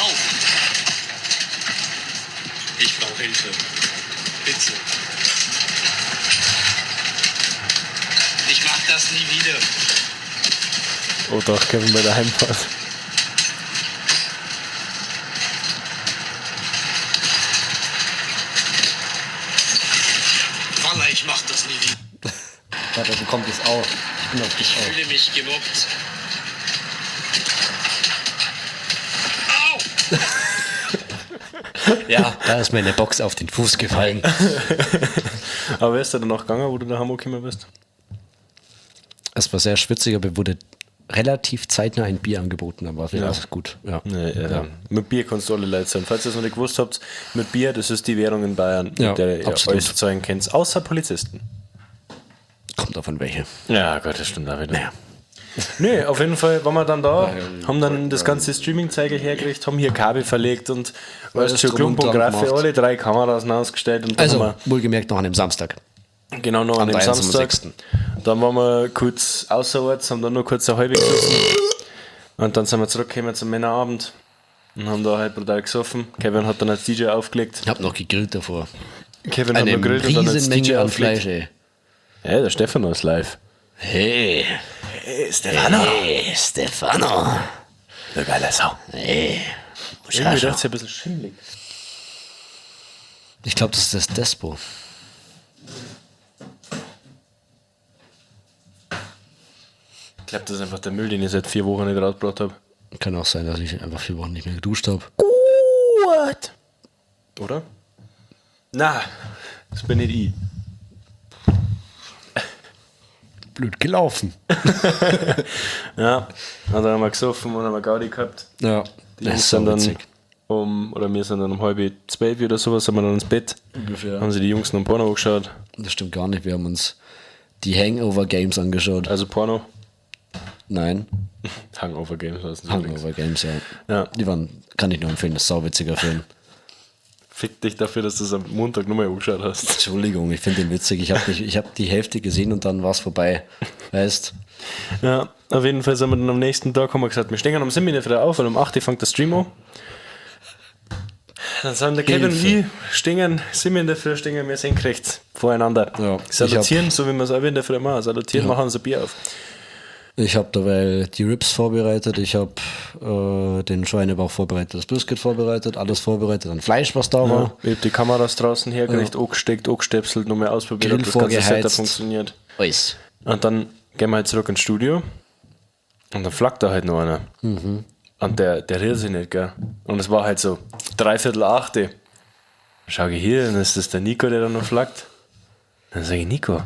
[SPEAKER 5] Ich brauche Hilfe. Bitte. Ich mach das nie wieder.
[SPEAKER 2] Oh doch, Kevin bei der Heimfahrt.
[SPEAKER 5] Wallah, ich mach das nie wieder.
[SPEAKER 3] Warte, du kommst jetzt auch. Ich bin auf dich
[SPEAKER 5] Ich
[SPEAKER 3] auf.
[SPEAKER 5] fühle mich gemobbt. Au!
[SPEAKER 3] Ja, da ist mir eine Box auf den Fuß gefallen.
[SPEAKER 2] Aber wer ist da dann noch gegangen, wo du daheim gekommen bist?
[SPEAKER 3] Es war sehr schwitzig, aber wurde relativ zeitnah ein Bier angeboten, aber ja. Das ist gut. Ja.
[SPEAKER 2] Mit Bier kannst du alle Leute sein. Falls ihr es noch nicht gewusst habt, mit Bier, das ist die Währung in Bayern,
[SPEAKER 3] Ja,
[SPEAKER 2] mit der ihr
[SPEAKER 3] absolut.
[SPEAKER 2] euch sozusagen kennt, außer Polizisten.
[SPEAKER 3] Kommt davon welche.
[SPEAKER 2] Ja, Gott, das stimmt auch wieder.
[SPEAKER 3] Ja.
[SPEAKER 2] Nee, auf jeden Fall waren wir dann da, haben dann das ganze Streaming-Zeige hergekriegt, haben hier Kabel verlegt und weißt schon,
[SPEAKER 3] drum und
[SPEAKER 2] Klump und
[SPEAKER 3] dran
[SPEAKER 2] Graffe,
[SPEAKER 3] gemacht.
[SPEAKER 2] alle 3 Kameras ausgestellt und dann
[SPEAKER 3] Also,
[SPEAKER 2] haben
[SPEAKER 3] wohlgemerkt noch an dem Samstag.
[SPEAKER 2] wir, genau noch an dem Samstag,
[SPEAKER 3] 23.06..
[SPEAKER 2] dann waren wir kurz außerorts, haben dann nur kurz eine halbe gesessen und dann sind wir zurückgekommen zum Männerabend und haben da halt brutal gesoffen. Kevin hat dann als DJ aufgelegt.
[SPEAKER 3] Ich habe noch gegrillt davor.
[SPEAKER 2] Kevin hat
[SPEAKER 3] Eine
[SPEAKER 2] noch gegrillt und dann als
[SPEAKER 3] Riesenmenge
[SPEAKER 2] DJ
[SPEAKER 3] an
[SPEAKER 2] aufgelegt.
[SPEAKER 3] Fleisch, ey.
[SPEAKER 2] Ja, der Stefano ist live.
[SPEAKER 3] Hey,
[SPEAKER 2] Hey, Stefano.
[SPEAKER 3] hey, Stefano.
[SPEAKER 2] Der geile Sau.
[SPEAKER 3] Hey.
[SPEAKER 2] Irgendwie dachte ich ein bisschen schimmelig.
[SPEAKER 3] Ich glaube, das ist das Despo.
[SPEAKER 2] Ich glaube, das ist einfach der Müll, den ich seit 4 Wochen nicht rausgebracht habe.
[SPEAKER 3] Kann auch sein, dass ich einfach 4 Wochen nicht mehr geduscht habe.
[SPEAKER 2] What? Oder? Na, das bin nicht ich.
[SPEAKER 3] Blöd gelaufen.
[SPEAKER 2] Ja, und dann haben wir gesoffen und haben wir Gaudi gehabt.
[SPEAKER 3] Ja,
[SPEAKER 2] Die
[SPEAKER 3] das
[SPEAKER 2] Jungs
[SPEAKER 3] ist so
[SPEAKER 2] sind dann
[SPEAKER 3] witzig.
[SPEAKER 2] wir sind dann um 11:30 oder sowas, sind wir dann ins Bett.
[SPEAKER 3] Ungefähr.
[SPEAKER 2] Haben sie die Jungs noch Porno angeschaut.
[SPEAKER 3] Das stimmt gar nicht. Wir haben uns die Hangover-Games angeschaut.
[SPEAKER 2] Also Porno.
[SPEAKER 3] Nein,
[SPEAKER 2] Hangover Games heißen sie übrigens.
[SPEAKER 3] Hangover-Games, ja.
[SPEAKER 2] Ja.
[SPEAKER 3] Die waren, kann ich nur empfehlen, das ist ein sauwitziger Film.
[SPEAKER 2] Fick dich dafür, dass du es am Montag nochmal angeschaut hast.
[SPEAKER 3] Entschuldigung, ich finde den witzig. Ich hab die Hälfte gesehen und dann war es vorbei. Weißt?
[SPEAKER 2] Ja, auf jeden Fall sind wir dann am nächsten Tag, haben wir gesagt, wir stehen um 7 Uhr früh auf, weil um 8 Uhr fängt der Stream an. Dann sind der Kevin und ich stehen, 7 Uhr in der Früh stehen wir senkrecht voreinander.
[SPEAKER 3] Ja,
[SPEAKER 2] Salutieren, so wie wir es auch in der Früh machen. Salutieren, machen uns ein Bier auf.
[SPEAKER 3] Ich habe dabei die Ribs vorbereitet, ich habe den Schweinebauch vorbereitet, das Brisket vorbereitet, alles vorbereitet, dann Fleisch, was da war.
[SPEAKER 2] Ich hab die Kameras draußen hergerichtet, angesteckt, angestöpselt, nochmal ausprobiert,
[SPEAKER 3] Grill
[SPEAKER 2] ob das ganze Setup
[SPEAKER 3] vorgeheizt.
[SPEAKER 2] funktioniert.
[SPEAKER 3] Alles.
[SPEAKER 2] Und dann gehen wir halt zurück ins Studio und dann flackt da halt noch einer. Und der rührt sich nicht, gell. Und es war halt so 7:45. Schau ich hier, dann ist das der Nico, der da noch flackt. Dann sage ich, Nico,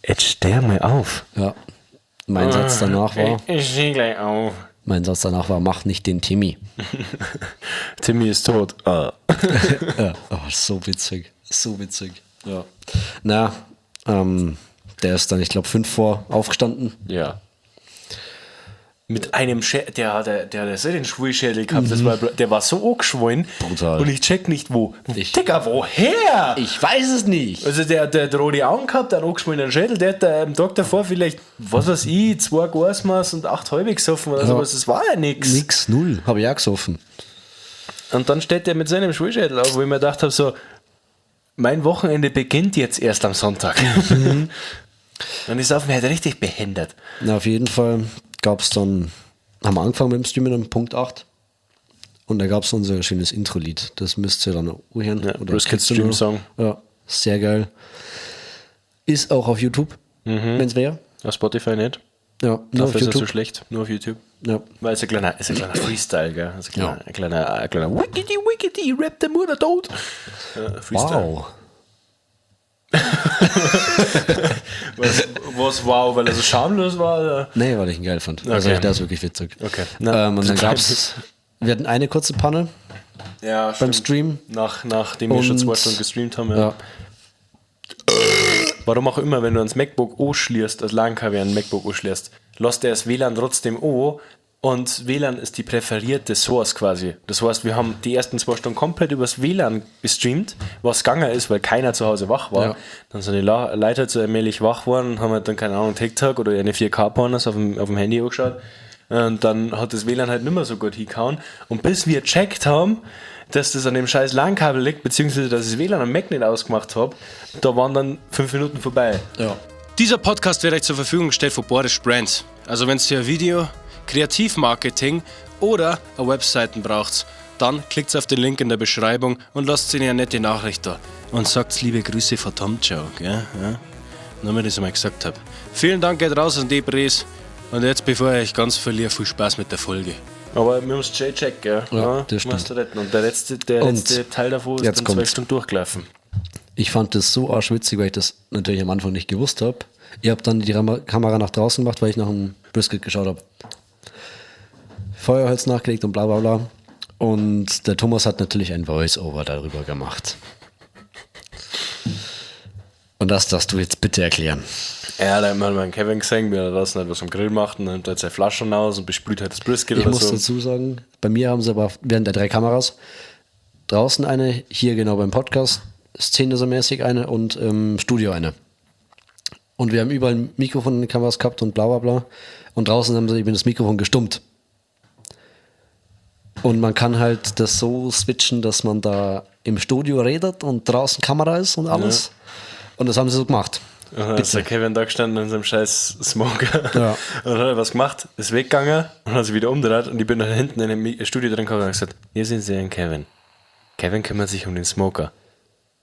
[SPEAKER 2] jetzt steh mal auf.
[SPEAKER 3] Ja. Mein Satz danach war,
[SPEAKER 2] Ich steh gleich auf.
[SPEAKER 3] mach nicht den Timmy.
[SPEAKER 2] Timmy ist tot. Ah.
[SPEAKER 3] Ja, oh, so witzig. So witzig. Ja. Na, der ist dann, ich glaube, 5 vor aufgestanden.
[SPEAKER 2] Ja. Mit einem der hat so den Schwulschädel gehabt, der war so angeschwollen.
[SPEAKER 3] Brutal.
[SPEAKER 2] Und ich check nicht wo. Digga, woher?
[SPEAKER 3] Ich weiß es nicht.
[SPEAKER 2] Also der hat rote Augen gehabt, einen angeschwollenen Schädel, der hat am Tag davor vielleicht, was weiß ich, 2 Gasmaß und 8 halbe gesoffen oder sowas, das war ja nix.
[SPEAKER 3] Nix, null. Habe ich auch gesoffen.
[SPEAKER 2] Und dann steht der mit seinem Schwulschädel auf, wo ich mir gedacht habe, so, mein Wochenende beginnt jetzt erst am Sonntag. Und ich auf mir halt richtig behindert.
[SPEAKER 3] Na, auf jeden Fall gab es dann, haben wir angefangen mit dem Streamen um Punkt 8. Und da gab es unser schönes Intro-Lied. Das müsst ihr dann auch hören.
[SPEAKER 2] Ja,
[SPEAKER 3] Oder
[SPEAKER 2] Brisket
[SPEAKER 3] kennst du
[SPEAKER 2] Stream
[SPEAKER 3] noch?
[SPEAKER 2] Song.
[SPEAKER 3] Ja, sehr geil. Ist auch auf YouTube, wenn es wäre.
[SPEAKER 2] Auf Spotify nicht.
[SPEAKER 3] Ja, nur auf
[SPEAKER 2] Dafür ist er so
[SPEAKER 3] YouTube.
[SPEAKER 2] schlecht, nur auf YouTube.
[SPEAKER 3] Ja.
[SPEAKER 2] Weil es ist ein kleiner Freestyle, gell? Also ein kleiner Wickedy, rap der Mutter tot. Freestyle.
[SPEAKER 3] Wow.
[SPEAKER 2] Was wow, weil er so schamlos war? Oder?
[SPEAKER 3] Nee, weil ich ihn geil fand. Also
[SPEAKER 2] Okay.
[SPEAKER 3] der ist wirklich witzig.
[SPEAKER 2] Okay.
[SPEAKER 3] Und dann gab's, wir hatten eine kurze Panne
[SPEAKER 2] Ja,
[SPEAKER 3] beim
[SPEAKER 2] stimmt.
[SPEAKER 3] Stream.
[SPEAKER 2] Nachdem wir schon
[SPEAKER 3] Und-
[SPEAKER 2] 2 Stunden gestreamt haben,
[SPEAKER 3] Ja.
[SPEAKER 2] warum auch immer, wenn du ans MacBook anschließt, als LAN-Kabel an MacBook anschließt, lässt er das WLAN trotzdem an und WLAN ist die präferierte Source quasi. Das heißt, wir haben die ersten 2 Stunden komplett übers WLAN gestreamt, was gegangen ist, weil keiner zu Hause wach war.
[SPEAKER 3] Ja.
[SPEAKER 2] Dann sind die Leute halt so allmählich wach geworden, haben halt dann, keine Ahnung, TikTok oder eine 4K-Pornos auf dem Handy angeschaut. Und dann hat das WLAN halt nicht mehr so gut hingehauen. Und bis wir gecheckt haben, dass das an dem scheiß LAN-Kabel liegt, beziehungsweise dass ich das WLAN am Mac nicht ausgemacht habe, da waren dann 5 Minuten vorbei.
[SPEAKER 3] Ja.
[SPEAKER 4] Dieser Podcast wird euch zur Verfügung gestellt von Boris Brands. Also wenn ihr ein Video, Kreativmarketing oder eine Webseiten braucht, dann klickt auf den Link in der Beschreibung und lasst ihnen eine nette Nachricht da. Und sagt liebe Grüße von Tom Joe, gell? Ja? Nur, wenn ich das mal gesagt habe. Vielen Dank, geht raus an die Pries. Und jetzt, bevor ich euch ganz verliere, viel Spaß mit der Folge.
[SPEAKER 2] Aber wir müssen es checken, gell?
[SPEAKER 3] Ja, das stimmt.
[SPEAKER 2] musst du retten. Und der letzte Teil davon ist
[SPEAKER 3] jetzt
[SPEAKER 2] dann 2
[SPEAKER 3] kommt's.
[SPEAKER 2] Stunden durchgelaufen.
[SPEAKER 3] Ich fand das so arschwitzig, weil ich das natürlich am Anfang nicht gewusst habe. Ich habe dann die Kamera nach draußen gemacht, weil ich nach dem Brisket geschaut habe. Feuerholz nachgelegt und bla bla bla. Und der Thomas hat natürlich ein Voice-Over darüber gemacht. Und das darfst du jetzt bitte erklären.
[SPEAKER 2] Ja, da hat man meinen Kevin gesehen, wie er draußen halt was am Grill macht und dann nimmt er seine Flaschen aus und besprüht halt das Brisket
[SPEAKER 3] Ich
[SPEAKER 2] oder
[SPEAKER 3] muss
[SPEAKER 2] so.
[SPEAKER 3] dazu sagen, bei mir haben sie aber während der 3 Kameras draußen eine, hier genau beim Podcast, Szene so mäßig eine und im Studio eine. Und wir haben überall ein Mikrofon in den Kameras gehabt und bla bla bla. Und draußen haben sie eben das Mikrofon gestummt. Und man kann halt das so switchen, dass man da im Studio redet und draußen Kamera ist und alles. Und das haben sie so gemacht.
[SPEAKER 2] Und dann ist der Kevin da gestanden in seinem scheiß Smoker.
[SPEAKER 3] Ja.
[SPEAKER 2] Und dann hat er was gemacht, ist weggegangen und hat sich wieder umgedreht und ich bin da hinten in dem Studio drin gekommen und habe gesagt, hier sind sie ein Kevin. Kevin kümmert sich um den Smoker.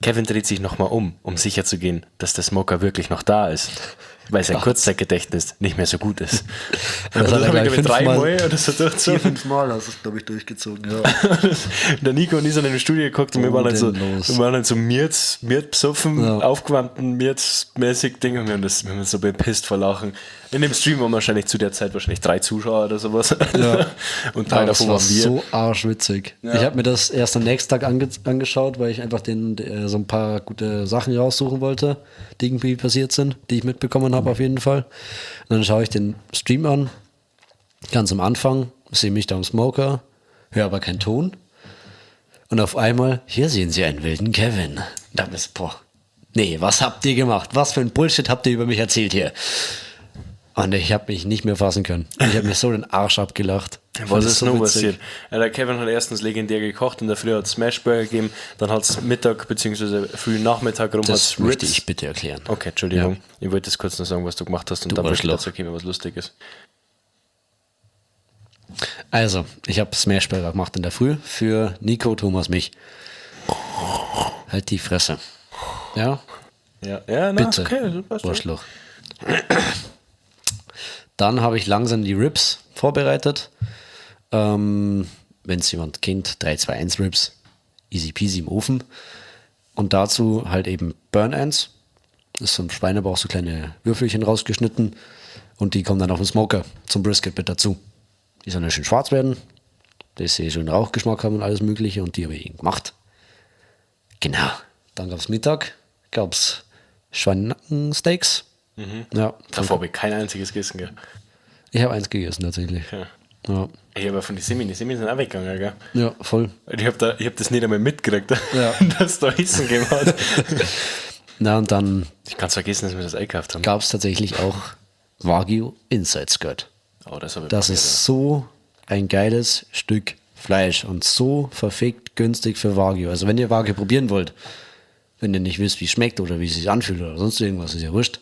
[SPEAKER 2] Kevin dreht sich nochmal um sicher zu gehen, dass der Smoker wirklich noch da ist. Weil sein Kurzzeitgedächtnis nicht mehr so gut ist.
[SPEAKER 3] Das
[SPEAKER 2] Und
[SPEAKER 3] hat er
[SPEAKER 2] dann habe ich
[SPEAKER 3] gleich
[SPEAKER 2] 3 Mal oder so durchgezogen.
[SPEAKER 3] 4-5 Mal hast du es, glaube ich, durchgezogen. Ja.
[SPEAKER 2] Der Nico und ich sind in dem Studio geguckt und wir waren halt so Miert besoffen,
[SPEAKER 3] Ja.
[SPEAKER 2] aufgewärmten Miert-mäßig Ding und wir haben uns so bepisst vor Lachen. In dem Stream waren wahrscheinlich zu der Zeit 3 Zuschauer oder sowas.
[SPEAKER 3] Ja.
[SPEAKER 2] Und 3
[SPEAKER 3] Das
[SPEAKER 2] davon
[SPEAKER 3] war
[SPEAKER 2] waren wir.
[SPEAKER 3] so arschwitzig.
[SPEAKER 2] Ja.
[SPEAKER 3] Ich habe mir das erst am nächsten Tag angeschaut, weil ich einfach so ein paar gute Sachen raussuchen wollte, die irgendwie passiert sind, die ich mitbekommen habe auf jeden Fall. Und dann schaue ich den Stream an, ganz am Anfang, sehe mich da am Smoker, höre aber keinen Ton. Und auf einmal, hier sehen Sie einen wilden Kevin. Da bist boah, nee, was habt ihr gemacht? Was für ein Bullshit habt ihr über mich erzählt hier? Und ich habe mich nicht mehr fassen können. Ich habe mir so den Arsch abgelacht.
[SPEAKER 2] Was ist
[SPEAKER 3] so
[SPEAKER 2] noch
[SPEAKER 3] witzig.
[SPEAKER 2] passiert? Ja, der Kevin hat erstens legendär gekocht, in der Früh hat es Smashburger gegeben, dann hat es Mittag bzw. frühen Nachmittag rum
[SPEAKER 3] Das
[SPEAKER 2] hat's
[SPEAKER 3] möchte
[SPEAKER 2] Ribs.
[SPEAKER 3] ich bitte erklären.
[SPEAKER 2] Okay, Entschuldigung.
[SPEAKER 3] Ja.
[SPEAKER 2] Ich wollte das kurz noch sagen, was du gemacht hast und
[SPEAKER 3] Du
[SPEAKER 2] dann
[SPEAKER 3] Arschloch.
[SPEAKER 2] dazu kommen, was lustig ist.
[SPEAKER 3] Also, ich habe Smashburger gemacht in der Früh für Nico, Thomas, mich. Halt die Fresse. Ja,
[SPEAKER 2] Ja, na,
[SPEAKER 3] bitte.
[SPEAKER 2] okay, das passt schon.
[SPEAKER 3] Arschloch. Dann habe ich langsam die Ribs vorbereitet. Wenn es jemand kennt, 3-2-1 Ribs. Easy peasy im Ofen. Und dazu halt eben Burn Ends. Das ist vom Schweinebauch so kleine Würfelchen rausgeschnitten. Und die kommen dann auf den Smoker zum Brisket mit dazu. Die sollen ja schön schwarz werden. Dass sie schön Rauchgeschmack haben und alles mögliche. Und die habe ich eben gemacht. Genau. Dann gab es Mittag. Gab es Schweinensteaks. Ja,
[SPEAKER 2] Davor habe ich kein einziges gegessen, gell?
[SPEAKER 3] ich habe eins gegessen tatsächlich.
[SPEAKER 2] Ja.
[SPEAKER 3] Ja,
[SPEAKER 2] Ich habe von die Semis sind auch weggegangen, gell?
[SPEAKER 3] ja voll.
[SPEAKER 2] Ich hab das nicht einmal mitgekriegt,
[SPEAKER 3] Ja.
[SPEAKER 2] dass da Essen gegeben hat.
[SPEAKER 3] Na und dann
[SPEAKER 2] Ich kann es vergessen, dass wir das eingekauft haben.
[SPEAKER 3] gab es tatsächlich auch Wagyu Inside Skirt.
[SPEAKER 2] Oh, das habe ich
[SPEAKER 3] Das
[SPEAKER 2] probiert,
[SPEAKER 3] ist so ein geiles Stück Fleisch und so verfickt günstig für Wagyu. Also wenn ihr Wagyu probieren wollt, wenn ihr nicht wisst, wie es schmeckt oder wie es sich anfühlt oder sonst irgendwas, ist ja wurscht.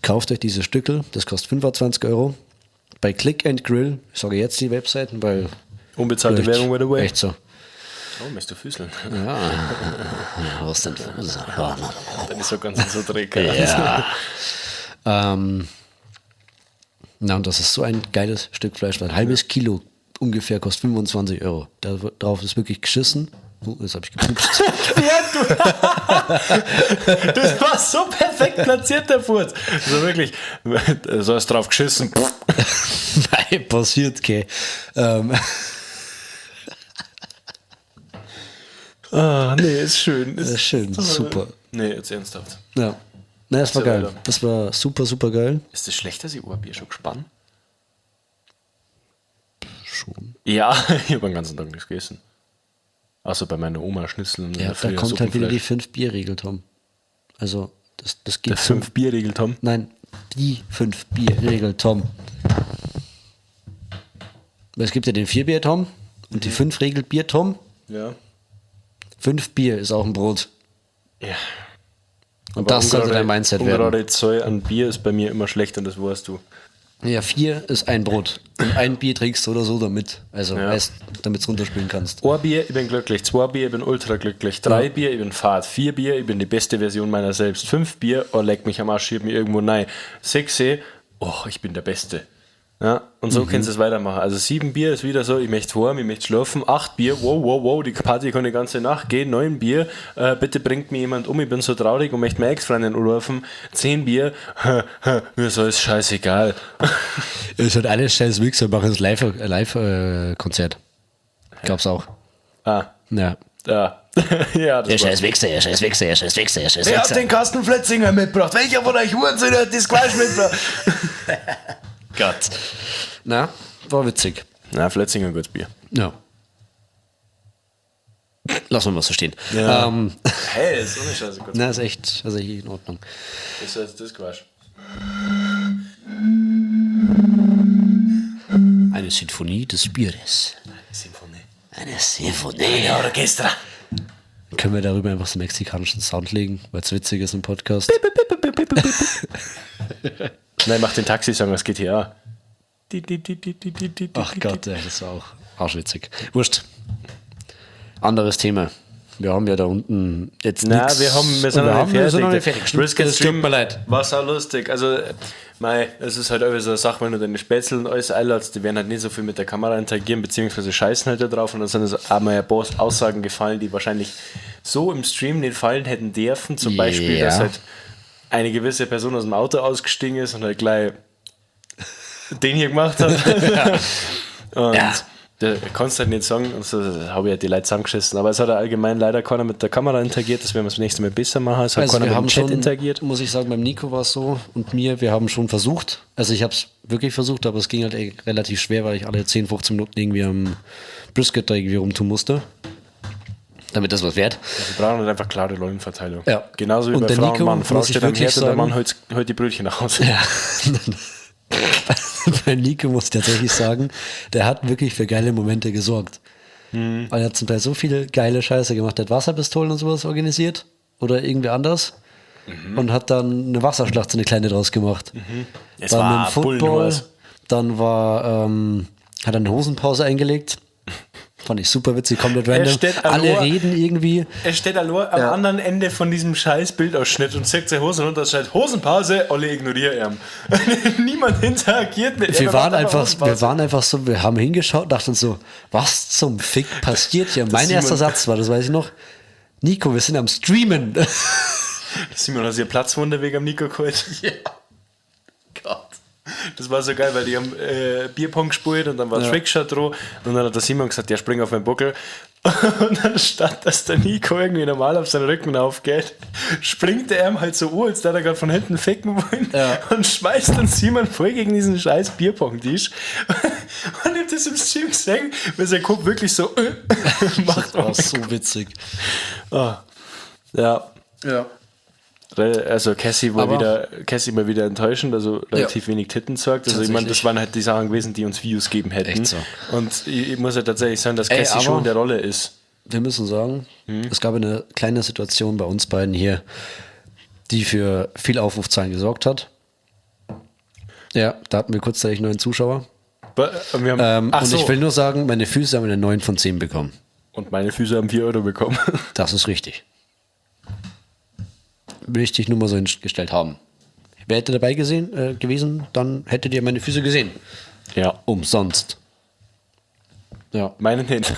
[SPEAKER 3] Kauft euch diese Stückel, das kostet 25 Euro. Bei Click and Grill, ich sage jetzt die Webseiten, weil
[SPEAKER 2] ja. Unbezahlte Werbung, by the way.
[SPEAKER 3] echt so.
[SPEAKER 2] Oh, möchtest du füßeln?
[SPEAKER 3] Was denn?
[SPEAKER 2] Dann ist so ganz so Dreck.
[SPEAKER 3] Ja. Na, und das ist so ein geiles Stück Fleisch. Ein halbes Kilo ungefähr kostet 25 Euro. Darauf ist wirklich geschissen. Oh, jetzt habe ich gepupst.
[SPEAKER 2] Das war so perfekt platziert, der Furz. Also wirklich, so hast drauf geschissen.
[SPEAKER 3] Nein, passiert, okay.
[SPEAKER 2] Ah, nee, ist schön.
[SPEAKER 3] Das ist schön, super.
[SPEAKER 2] Nee, jetzt ernsthaft.
[SPEAKER 3] Ja. Nein, das war
[SPEAKER 2] So
[SPEAKER 3] geil.
[SPEAKER 2] weiter.
[SPEAKER 3] Das war super, super geil.
[SPEAKER 2] Ist das schlecht, dass ich ein Bier schon gespannt?
[SPEAKER 3] Schon.
[SPEAKER 2] Ja, ich habe den ganzen Tag nichts gegessen. Außer bei meiner Oma Schnitzeln.
[SPEAKER 3] Ja, da kommt halt wieder die 5-Bier-Regel, Tom. Also, das geht
[SPEAKER 2] der 5-Bier-Regel, Tom.
[SPEAKER 3] Nein, die 5-Bier-Regel, Tom. Weil es gibt ja den 4-Bier, Tom. Und die 5-Regel Bier, Tom.
[SPEAKER 2] Ja.
[SPEAKER 3] 5 Bier ist auch ein Brot.
[SPEAKER 2] Ja.
[SPEAKER 3] Und das sollte dein Mindset werden.
[SPEAKER 2] Ungerade Zoll an Bier ist bei mir immer schlecht und das weißt du.
[SPEAKER 3] Ja, 4 ist ein Brot. Und ein Bier trinkst du oder so damit. Also,
[SPEAKER 2] Ja.
[SPEAKER 3] weißt, damit du runterspielen kannst.
[SPEAKER 2] Ein Bier, ich bin glücklich. 2 Bier, ich bin ultra glücklich. 3
[SPEAKER 3] Ja.
[SPEAKER 2] Bier, ich bin fad. 4 Bier, ich bin die beste Version meiner selbst. 5 Bier, oh, leck mich am Arsch, schieb mich irgendwo rein. 6, oh, ich bin der Beste. Ja, und so kannst du es weitermachen. Also 7 Bier ist wieder so, ich möchte heim, ich möchte schlafen. 8 Bier, wow, die Party kann die ganze Nacht gehen. 9 Bier, bitte bringt mir jemand um, ich bin so traurig und möchte meine Ex-Freundin anrufen. 10 Bier, mir so ist scheißegal.
[SPEAKER 3] Es hat alles scheiß Wichser, machen das Live-Konzert. Gab's auch.
[SPEAKER 2] Ah,
[SPEAKER 3] Ja.
[SPEAKER 2] ja. Ja, das war.
[SPEAKER 3] Wichser, ihr scheiß Wichser, ihr scheiß Wichser, ihr scheiß
[SPEAKER 2] Wer hat den Carsten Flötzinger mitgebracht? Welcher von euch Hurensöhne hat das Fleisch mitgebracht?
[SPEAKER 3] Gott. Na, war witzig.
[SPEAKER 2] Na, Flötzinger, gutes Bier.
[SPEAKER 3] Ja. Lassen wir mal so stehen.
[SPEAKER 2] Ja. Hey, das ist ohne Scheiße gut.
[SPEAKER 3] Na, ist echt in Ordnung.
[SPEAKER 2] Das ist jetzt das Quatsch.
[SPEAKER 3] Eine Sinfonie des Bieres.
[SPEAKER 2] Symphonie.
[SPEAKER 3] Eine Sinfonie.
[SPEAKER 2] Ja, Orchester.
[SPEAKER 3] Können wir darüber einfach so einen mexikanischen Sound legen, weil es witzig ist im Podcast?
[SPEAKER 2] Nein, mach den Taxisong aus GTA.
[SPEAKER 3] Ach Gott, ey, das war auch arschwitzig. Wurscht. Anderes Thema. Wir haben ja da unten jetzt
[SPEAKER 2] Na,
[SPEAKER 3] nichts.
[SPEAKER 2] wir sind noch nicht fertig.
[SPEAKER 3] Brisket
[SPEAKER 2] Das tut
[SPEAKER 3] Stream
[SPEAKER 2] mir leid. War sau lustig. Also, es ist halt irgendwie so eine Sache, wenn du deine Spätzle und alles einladest, die werden halt nicht so viel mit der Kamera interagieren, beziehungsweise scheißen halt da drauf und dann sind es auch mal ein paar Aussagen gefallen, die wahrscheinlich so im Stream nicht fallen hätten dürfen. Zum Beispiel, dass halt eine gewisse Person aus dem Auto ausgestiegen ist und halt gleich den hier gemacht hat. Und da kannst du halt nicht sagen, und so habe ich ja die Leute zusammengeschissen, aber es hat ja allgemein leider keiner mit der Kamera interagiert, das werden wir das nächste Mal besser machen, es hat keiner
[SPEAKER 3] wir
[SPEAKER 2] mit
[SPEAKER 3] haben
[SPEAKER 2] dem Chat
[SPEAKER 3] schon,
[SPEAKER 2] interagiert.
[SPEAKER 3] muss ich sagen, beim Nico war es so und mir, wir haben schon versucht, also ich habe es wirklich versucht, aber es ging halt relativ schwer, weil ich alle 10, 15 Minuten irgendwie am Brisket da irgendwie rumtun musste, damit das was wert.
[SPEAKER 2] Wir brauchen halt einfach klare Rollenverteilung.
[SPEAKER 3] Ja.
[SPEAKER 2] Genauso wie
[SPEAKER 3] Und
[SPEAKER 2] bei
[SPEAKER 3] der
[SPEAKER 2] Frau
[SPEAKER 3] Nico,
[SPEAKER 2] und Mann. Frau
[SPEAKER 3] muss ich
[SPEAKER 2] steht am
[SPEAKER 3] wirklich
[SPEAKER 2] Herd und der
[SPEAKER 3] sagen-
[SPEAKER 2] Mann holt die Brötchen nach Hause.
[SPEAKER 3] Ja. Bei Nico muss ich tatsächlich sagen, der hat wirklich für geile Momente gesorgt. Weil er hat zum Teil so viele geile Scheiße gemacht. Er hat Wasserpistolen und sowas organisiert oder irgendwie anders und hat dann eine Wasserschlacht, so eine kleine draus gemacht.
[SPEAKER 2] Es
[SPEAKER 3] Dann
[SPEAKER 2] war
[SPEAKER 3] einen Football,
[SPEAKER 2] Bullenhorst.
[SPEAKER 3] dann hat er eine Hosenpause eingelegt. Fand ich super witzig, komplett random.
[SPEAKER 2] steht
[SPEAKER 3] Alle
[SPEAKER 2] allein-
[SPEAKER 3] reden irgendwie.
[SPEAKER 2] Er steht allein am anderen Ende von diesem scheiß Bildausschnitt und zieht seine Hosen runter und schreit Hosenpause, alle ignorieren ihn. Niemand interagiert mit ihm.
[SPEAKER 3] Wir
[SPEAKER 2] Er
[SPEAKER 3] waren,
[SPEAKER 2] macht
[SPEAKER 3] einfach so, wir haben hingeschaut, dachten uns so, was zum Fick passiert hier? Mein
[SPEAKER 2] Simon-
[SPEAKER 3] erster Satz war, das weiß ich noch, Nico, wir sind am Streamen.
[SPEAKER 2] Simon hat sich eine Platzwunde wegen am Nico geholt. Ja. Gott. Das war so geil, weil die haben Bierpong gespielt und dann war Trickshot dran und dann hat der Simon gesagt, ja, spring auf meinen Buckel. Und dann statt, dass der Nico irgendwie normal auf seinen Rücken aufgeht, springt er ihm halt so als da er gerade von hinten ficken wollen und schmeißt dann Simon voll gegen diesen scheiß Bierpong-Tisch. Und ich hab das im Stream gesehen, weil sein Kopf wirklich so macht.
[SPEAKER 3] Das war so witzig.
[SPEAKER 2] Ja.
[SPEAKER 3] Ja.
[SPEAKER 2] Also Cassie mal
[SPEAKER 3] Aber-
[SPEAKER 2] wieder enttäuschend, also relativ wenig Titten zeigt. Also ich meine, das
[SPEAKER 3] Tatsächlich.
[SPEAKER 2] waren halt die Sachen gewesen, die uns Views geben hätten.
[SPEAKER 3] Echt so.
[SPEAKER 2] Und ich muss ja tatsächlich sagen, dass
[SPEAKER 3] Ey,
[SPEAKER 2] Cassie
[SPEAKER 3] aber-
[SPEAKER 2] schon in der Rolle ist.
[SPEAKER 3] Wir müssen sagen, es gab eine kleine Situation bei uns beiden hier, die für viel Aufrufzahlen gesorgt hat. Ja, da hatten wir kurzzeitig 9 Zuschauer.
[SPEAKER 2] Wir haben, ach
[SPEAKER 3] und
[SPEAKER 2] so.
[SPEAKER 3] ich will nur sagen, meine Füße haben eine 9 von 10 bekommen.
[SPEAKER 2] Und meine Füße haben 4 Euro bekommen.
[SPEAKER 3] Das ist richtig. Will ich dich nur mal so hingestellt haben. Wer hätte dabei gewesen, dann hättet ihr meine Füße gesehen.
[SPEAKER 2] Ja.
[SPEAKER 3] Umsonst. Ja.
[SPEAKER 2] Meine nicht.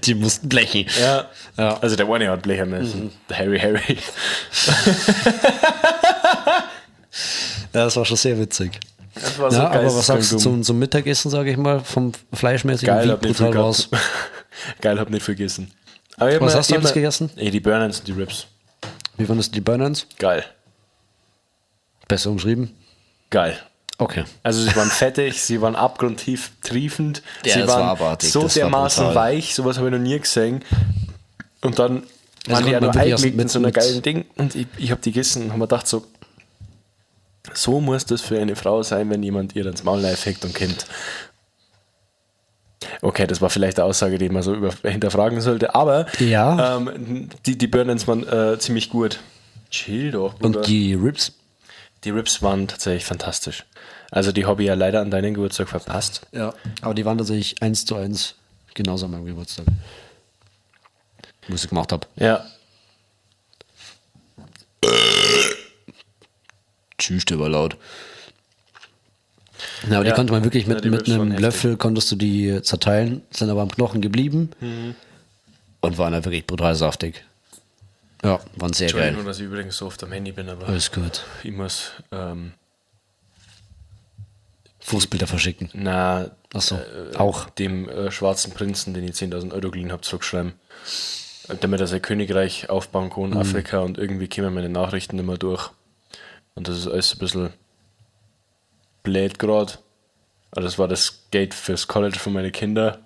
[SPEAKER 3] Die mussten blechen.
[SPEAKER 2] Ja.
[SPEAKER 3] Ja.
[SPEAKER 2] Also der eine hat blechen müssen. Der Harry.
[SPEAKER 3] Ja, das war schon sehr witzig.
[SPEAKER 2] Das war so
[SPEAKER 3] Ja, aber
[SPEAKER 2] geil.
[SPEAKER 3] was sagst du zum Mittagessen, sage ich mal, vom Fleischmäßigen?
[SPEAKER 2] Geil,
[SPEAKER 3] Wie
[SPEAKER 2] hab nicht viel
[SPEAKER 3] brutal war's?
[SPEAKER 2] gehabt. Geil, hab nicht vergessen. Aber ich hab
[SPEAKER 3] Was
[SPEAKER 2] mir-
[SPEAKER 3] hast du
[SPEAKER 2] ich hab
[SPEAKER 3] alles
[SPEAKER 2] mir-
[SPEAKER 3] gegessen?
[SPEAKER 2] Die Burnens und die Ribs.
[SPEAKER 3] Wie fandest du die Burners?
[SPEAKER 2] Geil.
[SPEAKER 3] Besser umschrieben?
[SPEAKER 2] Geil.
[SPEAKER 3] Okay.
[SPEAKER 2] Also sie waren fettig, sie waren abgrundtief triefend,
[SPEAKER 3] Ja,
[SPEAKER 2] sie
[SPEAKER 3] das war
[SPEAKER 2] waren
[SPEAKER 3] abartig,
[SPEAKER 2] so
[SPEAKER 3] das war
[SPEAKER 2] dermaßen
[SPEAKER 3] brutal.
[SPEAKER 2] weich, sowas habe ich noch nie gesehen. Und dann waren die
[SPEAKER 3] konnte
[SPEAKER 2] ja
[SPEAKER 3] man
[SPEAKER 2] noch
[SPEAKER 3] wirklich
[SPEAKER 2] eingelegt in
[SPEAKER 3] mit-
[SPEAKER 2] so einer
[SPEAKER 3] mit-
[SPEAKER 2] geilen Ding. Und ich habe die gegessen und habe mir gedacht, so muss das für eine Frau sein, wenn jemand ihr ins Maul hängt und kennt. Okay, das war vielleicht eine Aussage, die man so hinterfragen sollte, aber
[SPEAKER 3] Ja.
[SPEAKER 2] die Burnens waren ziemlich gut. Chill doch, Bruder.
[SPEAKER 3] Und die Ribs?
[SPEAKER 2] Die Ribs waren tatsächlich fantastisch. Also die habe ich ja leider an deinen Geburtstag verpasst.
[SPEAKER 3] Ja. Aber die waren tatsächlich 1:1 genauso an meinem Geburtstag. Was ich gemacht habe.
[SPEAKER 2] Ja,
[SPEAKER 3] Tschüss, der war laut. Ja, aber die
[SPEAKER 2] Ja.
[SPEAKER 3] konnte man wirklich
[SPEAKER 2] Ja,
[SPEAKER 3] mit
[SPEAKER 2] die Ribs waren
[SPEAKER 3] einem
[SPEAKER 2] heftig.
[SPEAKER 3] Löffel, konntest du die zerteilen, sind aber am Knochen geblieben und waren halt wirklich brutal saftig. Ja, waren sehr geil.
[SPEAKER 2] Entschuldigung, dass ich übrigens so oft am Handy bin, aber
[SPEAKER 3] Alles gut.
[SPEAKER 2] ich muss
[SPEAKER 3] Fußbilder verschicken. Achso, auch.
[SPEAKER 2] dem schwarzen Prinzen, den ich 10.000 Euro geliehen habe, zurückschreiben. Damit er sein Königreich aufbauen kann in Afrika und irgendwie kämen meine Nachrichten immer durch. Und das ist alles ein bisschen blöd gerade. Also das war das Geld fürs College von meinen Kindern.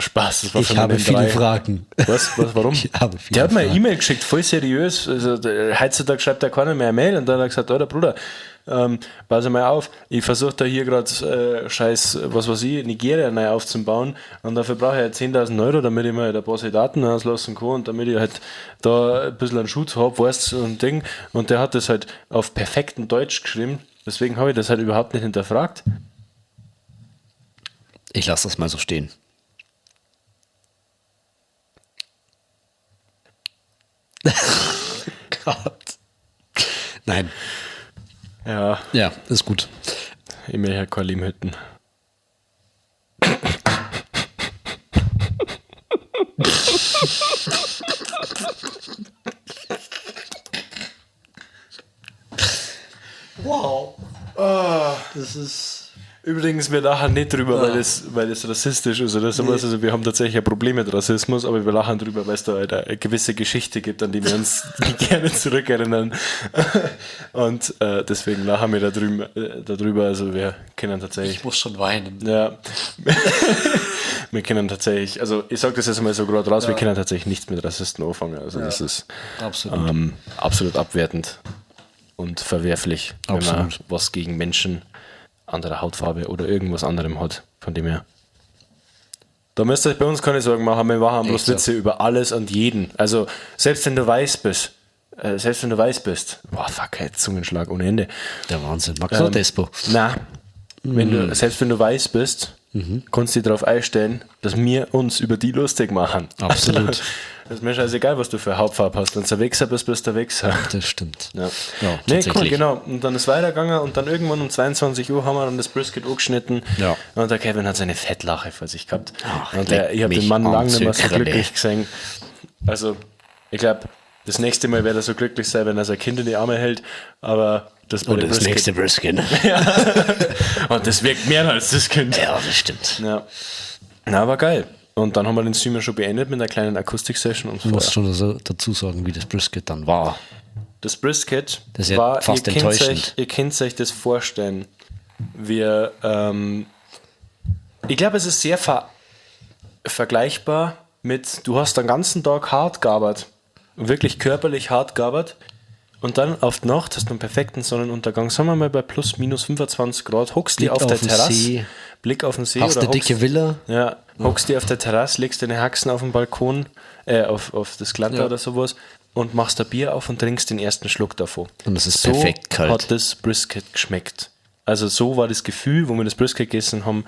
[SPEAKER 2] Spaß, das war
[SPEAKER 3] Ich
[SPEAKER 2] für
[SPEAKER 3] habe
[SPEAKER 2] meine
[SPEAKER 3] viele
[SPEAKER 2] 3.
[SPEAKER 3] Fragen.
[SPEAKER 2] Was, warum?
[SPEAKER 3] Ich habe viele
[SPEAKER 2] Der hat mir eine
[SPEAKER 3] Fragen.
[SPEAKER 2] E-Mail geschickt, voll seriös. Also, heutzutage schreibt der keiner mehr eine Mail und dann hat er gesagt, Alter Bruder, pass mal auf, ich versuche da hier gerade scheiß, was weiß ich, Nigeria neu aufzubauen und dafür brauche ich halt 10.000 Euro, damit ich mir halt ein paar Daten auslassen kann und damit ich halt da ein bisschen einen Schutz habe, weißt du, und Ding. Und der hat das halt auf perfektem Deutsch geschrieben, deswegen habe ich das halt überhaupt nicht hinterfragt.
[SPEAKER 3] Ich lasse das mal so stehen. Gott. Nein.
[SPEAKER 2] Ja,
[SPEAKER 3] Ja, ist gut.
[SPEAKER 2] ich will ja keine Limhütten.
[SPEAKER 3] Das ist.
[SPEAKER 2] Übrigens, wir lachen nicht drüber, weil das rassistisch ist oder sowas. Also wir haben tatsächlich ein Problem mit Rassismus, aber wir lachen drüber, weil es da halt eine gewisse Geschichte gibt, an die wir uns gerne zurückerinnern. Und deswegen lachen wir darüber. Also wir können tatsächlich.
[SPEAKER 3] muss schon weinen.
[SPEAKER 2] Ja. Wir können tatsächlich, also ich sage das jetzt mal so gerade raus, wir können tatsächlich nichts mit Rassisten anfangen. Also das ist
[SPEAKER 3] Absolut.
[SPEAKER 2] absolut abwertend und verwerflich, wenn man
[SPEAKER 3] Absolut.
[SPEAKER 2] was gegen Menschen anderer Hautfarbe oder irgendwas anderem hat. Von dem her. Da müsst ihr euch bei uns keine Sorgen machen, wir machen bloß
[SPEAKER 3] Echt so.
[SPEAKER 2] Witze über alles und jeden. Also selbst wenn du weiß bist, boah fuck, hey, Zungenschlag ohne Ende.
[SPEAKER 3] Der Wahnsinn. Magst du Despo?
[SPEAKER 2] Na, selbst wenn du weiß bist, kannst du dich darauf einstellen, dass wir uns über die lustig machen.
[SPEAKER 3] Absolut.
[SPEAKER 2] Also, das ist mir scheißegal, was du für Hauptfarbe hast. Wenn du ein Wichser bist, bist du ein Wichser.
[SPEAKER 3] Das stimmt.
[SPEAKER 2] Ja.
[SPEAKER 3] Ja,
[SPEAKER 2] Nee, cool,
[SPEAKER 3] tatsächlich.
[SPEAKER 2] genau. Und dann ist weitergegangen und dann irgendwann um 22 Uhr haben wir dann das Brisket angeschnitten.
[SPEAKER 3] Ja.
[SPEAKER 2] Und der Kevin hat seine Fettlache vor sich gehabt.
[SPEAKER 3] Ach,
[SPEAKER 2] und
[SPEAKER 3] leck
[SPEAKER 2] ich habe den
[SPEAKER 3] mich
[SPEAKER 2] Mann
[SPEAKER 3] am
[SPEAKER 2] lange nicht mehr so
[SPEAKER 3] Zuckerle.
[SPEAKER 2] glücklich gesehen. Also, ich glaube, das nächste Mal wird er so glücklich sein, wenn er sein Kind in die Arme hält. Aber das bei
[SPEAKER 3] Und
[SPEAKER 2] dem
[SPEAKER 3] das
[SPEAKER 2] Brisket-
[SPEAKER 3] nächste Brisket.
[SPEAKER 2] Und das wirkt mehr als das Kind.
[SPEAKER 3] Ja, das stimmt.
[SPEAKER 2] Ja. Na, war geil. Und dann haben wir den Streamer schon beendet mit einer kleinen Akustik-Session und
[SPEAKER 3] Du musst
[SPEAKER 2] vorher.
[SPEAKER 3] schon dazu sagen, wie das Brisket dann war.
[SPEAKER 2] Das Brisket
[SPEAKER 3] Das ist ja
[SPEAKER 2] war,
[SPEAKER 3] fast enttäuschend.
[SPEAKER 2] ihr könnt euch das vorstellen. Wir, ich glaube, es ist sehr vergleichbar mit, du hast den ganzen Tag hart gearbeitet, wirklich körperlich hart gearbeitet und dann auf die Nacht hast du einen perfekten Sonnenuntergang, sagen wir mal bei plus minus 25 Grad, hockst
[SPEAKER 3] Blick
[SPEAKER 2] dir auf der
[SPEAKER 3] auf den
[SPEAKER 2] Terrasse,
[SPEAKER 3] See.
[SPEAKER 2] Blick auf den See
[SPEAKER 3] Hast
[SPEAKER 2] oder
[SPEAKER 3] eine dicke Villa?
[SPEAKER 2] ja, hockst dir auf der Terrasse, legst deine Haxen auf den Balkon, auf das Glatter
[SPEAKER 3] Ja.
[SPEAKER 2] oder sowas und machst ein Bier auf und trinkst den ersten Schluck davon.
[SPEAKER 3] Und es ist
[SPEAKER 2] so
[SPEAKER 3] perfekt kalt.
[SPEAKER 2] hat das Brisket geschmeckt. Also so war das Gefühl, wo wir das Brisket gegessen haben,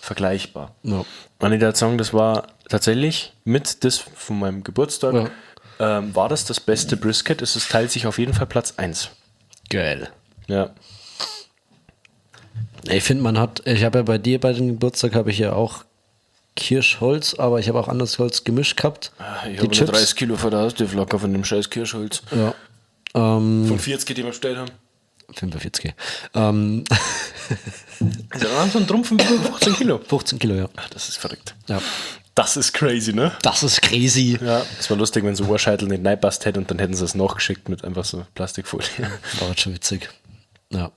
[SPEAKER 2] vergleichbar.
[SPEAKER 3] Ja.
[SPEAKER 2] Und ich würde sagen, das war tatsächlich mit das von meinem Geburtstag, war das beste Brisket. Es teilt sich auf jeden Fall Platz 1.
[SPEAKER 3] Geil.
[SPEAKER 2] Ja.
[SPEAKER 3] Ich finde, ich habe ja bei dir bei dem Geburtstag habe ich ja auch Kirschholz, aber ich habe auch anderes Holz gemischt gehabt.
[SPEAKER 2] Ich
[SPEAKER 3] Die
[SPEAKER 2] habe
[SPEAKER 3] Chips.
[SPEAKER 2] 30 Kilo vor der Haustür locker von dem scheiß Kirschholz.
[SPEAKER 3] Ja.
[SPEAKER 2] Von 40, die wir bestellt haben.
[SPEAKER 3] 45.
[SPEAKER 2] Also dann haben so einen Trumpf von 15 Kilo.
[SPEAKER 3] 15 Kilo, ja.
[SPEAKER 2] Ach, das ist verrückt.
[SPEAKER 3] Ja.
[SPEAKER 2] Das ist crazy, ne?
[SPEAKER 3] Das ist crazy.
[SPEAKER 2] Ja. Es war lustig, wenn so Ohrscheitel nicht reingepasst hätte und dann hätten sie es nachgeschickt mit einfach so Plastikfolie.
[SPEAKER 3] War halt schon witzig. Ja.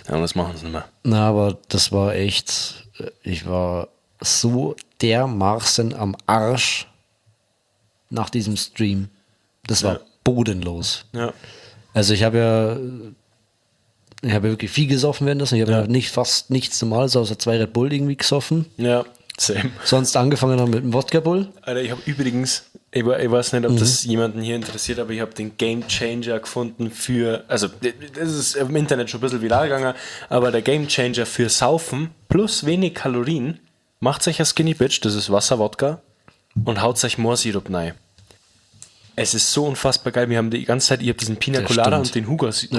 [SPEAKER 2] Ja, und das machen sie nicht mehr.
[SPEAKER 3] Na, aber das war echt, ich war so dermaßen am Arsch nach diesem Stream. Das war
[SPEAKER 2] Ja.
[SPEAKER 3] bodenlos.
[SPEAKER 2] Ja.
[SPEAKER 3] Also ich habe ja wirklich viel gesoffen währenddessen. Ich habe ja fast nichts Normales außer 2 Red Bull irgendwie gesoffen.
[SPEAKER 2] Ja, same.
[SPEAKER 3] Sonst angefangen haben mit dem Wodka Bull.
[SPEAKER 2] Alter, ich habe übrigens, ich weiß nicht, ob das jemanden hier interessiert, aber ich habe den Game Changer gefunden für, also das ist im Internet schon ein bisschen viral gegangen, aber der Game Changer für Saufen plus wenig Kalorien, macht euch ein Skinny Bitch, das ist Wasser, Wodka, und haut euch Moorsirup rein. Es ist so unfassbar geil. Wir haben die ganze Zeit, ich habe diesen Pina
[SPEAKER 3] Das
[SPEAKER 2] Colada
[SPEAKER 3] stimmt.
[SPEAKER 2] und den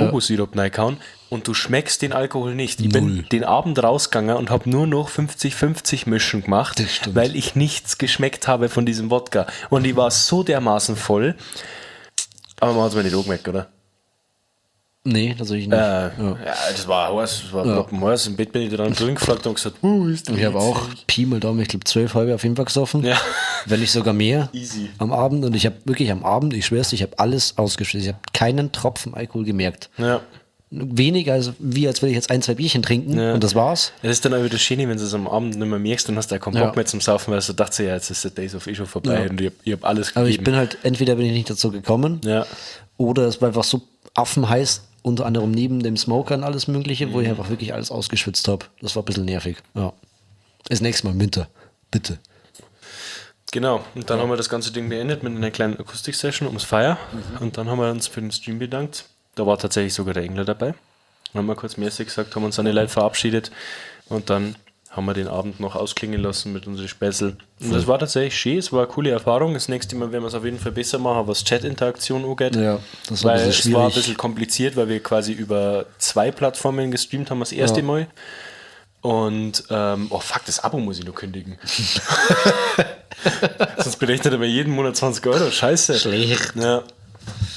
[SPEAKER 2] Hugo-Sirup reingehauen und du schmeckst den Alkohol nicht. Ich
[SPEAKER 3] Null.
[SPEAKER 2] bin den Abend rausgegangen und habe nur noch 50-50 Mischen gemacht,
[SPEAKER 3] Das stimmt.
[SPEAKER 2] weil ich nichts geschmeckt habe von diesem Wodka. Und ich war so dermaßen voll. Aber man hat es mir nicht angemerkt, oder?
[SPEAKER 3] Nee, natürlich nicht.
[SPEAKER 2] Ja, das war heiß. Das war heiß. Im Bett bin ich dran drin gefragt und gesagt, ist
[SPEAKER 3] Ich habe auch Pi mal Daumen, ich glaube 12 halbe auf jeden Fall gesoffen.
[SPEAKER 2] Ja.
[SPEAKER 3] Wenn nicht sogar mehr.
[SPEAKER 2] Easy.
[SPEAKER 3] Am Abend. Und ich habe wirklich am Abend, ich schwör's, ich habe alles ausgeschüttet. Ich habe keinen Tropfen Alkohol gemerkt.
[SPEAKER 2] Ja.
[SPEAKER 3] Weniger, als würde ich jetzt 1, 2 Bierchen trinken.
[SPEAKER 2] Ja.
[SPEAKER 3] Und das war's.
[SPEAKER 2] Es ist dann auch wieder schön, wenn du es am Abend nicht mehr merkst, dann hast du auch keinen Bock
[SPEAKER 3] Ja.
[SPEAKER 2] mehr zum Saufen, weil du dachtest, ja, jetzt ist der Days of schon vorbei
[SPEAKER 3] Ja.
[SPEAKER 2] und ich hab alles gegeben.
[SPEAKER 3] Aber ich bin halt, entweder bin ich nicht dazu gekommen,
[SPEAKER 2] Ja.
[SPEAKER 3] oder es war einfach so affenheiß, unter anderem neben dem Smoker und alles Mögliche, wo ich einfach wirklich alles ausgeschwitzt habe. Das war ein bisschen nervig. Ja. Das nächste Mal im Winter. Bitte.
[SPEAKER 2] Genau, und dann haben wir das ganze Ding beendet mit einer kleinen Akustik-Session ums Feier und dann haben wir uns für den Stream bedankt. Da war tatsächlich sogar der Engler dabei. Dann haben wir kurz mäßig gesagt, haben uns an die Leute verabschiedet und dann haben wir den Abend noch ausklingen lassen mit unseren Späßel. Und das war tatsächlich schön, es war eine coole Erfahrung. Das nächste Mal werden wir es auf jeden Fall besser machen, was Chat-Interaktion angeht.
[SPEAKER 3] Ja, das war ein
[SPEAKER 2] weil
[SPEAKER 3] bisschen
[SPEAKER 2] es war ein
[SPEAKER 3] schwierig.
[SPEAKER 2] bisschen kompliziert, weil wir quasi über 2 Plattformen gestreamt haben das erste Mal. Und, oh fuck, das Abo muss ich noch kündigen. Sonst berechnet er mir jeden Monat 20 Euro. Scheiße.
[SPEAKER 3] Schlecht.
[SPEAKER 2] Ja.